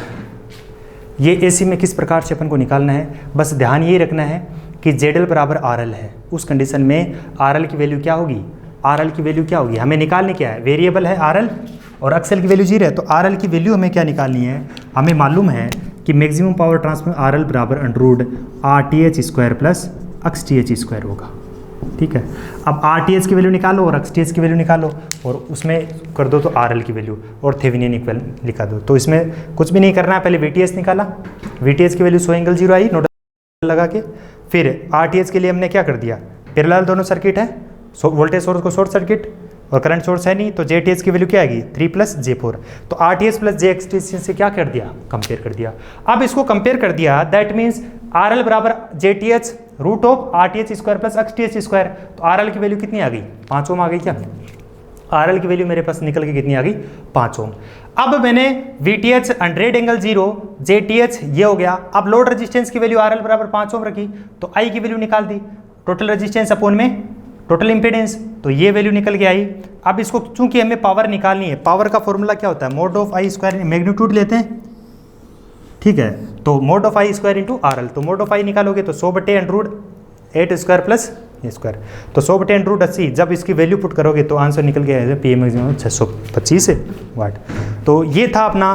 ये AC में किस प्रकार से अपन को निकालना है, बस ध्यान ये रखना है कि ZL बराबर RL है। उस कंडीशन में RL की वैल्यू क्या होगी, RL की वैल्यू क्या होगी, हमें निकालनी क्या है, वेरिएबल है RL और एक्सएल की वैल्यू 0 है। तो RL की वैल्यू हमें क्या निकालनी है, हमें मालूम है कि मैक्सिमम पावर ट्रांसफर RL बराबर under root RTH square plus XTH square होगा। ठीक है, अब RTH की वैल्यू निकालो और XTH की वैल्यू निकालो और उसमें कर दो तो RL की वैल्यू और थेवेनिन इक्विवेलेंट लिखा दो। तो इसमें कुछ भी नहीं करना है, पहले VTH निकाला, VTH की वैल्यू 100 एंगल 0 आई नोट लगा के। फिर RTH के लिए हमने क्या कर दिया, पैरेलल दोनों सर्किट है, वोल्टेज सोर्स को शॉर्ट सर्किट और करंट सोर्स है नहीं, तो JTH की वैल्यू क्या आएगी 3 प्लस J4। तो RTH प्लस JXTH से क्या कर दिया, कंपेयर कर दिया। अब इसको कंपेयर कर दिया, दैट मीन्स RL बराबर JTH root of RTH square plus XTH square. तो RL की वैल्यू कितनी आ गई 5 ओम आ गई क्या, RL की वैल्यू मेरे पास निकल के कितनी आ गई 5 ओम। अब मैंने VTH 100 एंगल 0 JTH ये हो गया। अब लोड रेजिस्टेंस की वैल्यू RL बराबर 5 ओम रखी, तो I की वैल्यू निकाल दी, टोटल रेजिस्टेंस अपॉन में टोटल इंपेडेंस, तो ये वैल्यू निकल के आई। अब इसको चूंकि हमें पावर निकालनी है, पावर का फॉर्मूला क्या होता है, mode of I square, magnitude लेते हैं, ठीक है, तो mod of I square into RL। तो मोड ऑफ आई निकालोगे तो 100 बटे अंडर रूट 8 स्क्वायर प्लस ये स्क्वायर, तो 100/10√80 जब इसकी वैल्यू पुट करोगे तो आंसर निकल गया पी मैक्सिमम 625 वाट। तो ये था अपना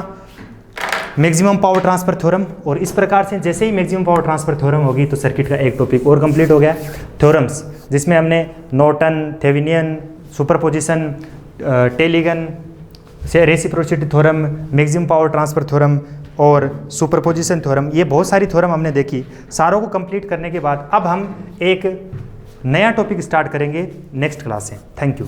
मैक्सिमम पावर ट्रांसफर थ्योरम। और इस प्रकार से जैसे ही मैक्सिमम पावर ट्रांसफर थ्योरम होगी तो सर्किट का एक टॉपिक और कंप्लीट हो गया, थ्योरम्स, जिसमें हमने Norton, Thevenin, superposition, Tellegen, reciprocity theorem, maximum power transfer theorem और सुपरपोजिशन थ्योरम, ये बहुत सारी थ्योरम हमने देखी। सारों को कंप्लीट करने के बाद अब हम एक नया टॉपिक स्टार्ट करेंगे नेक्स्ट क्लास से। Thank you.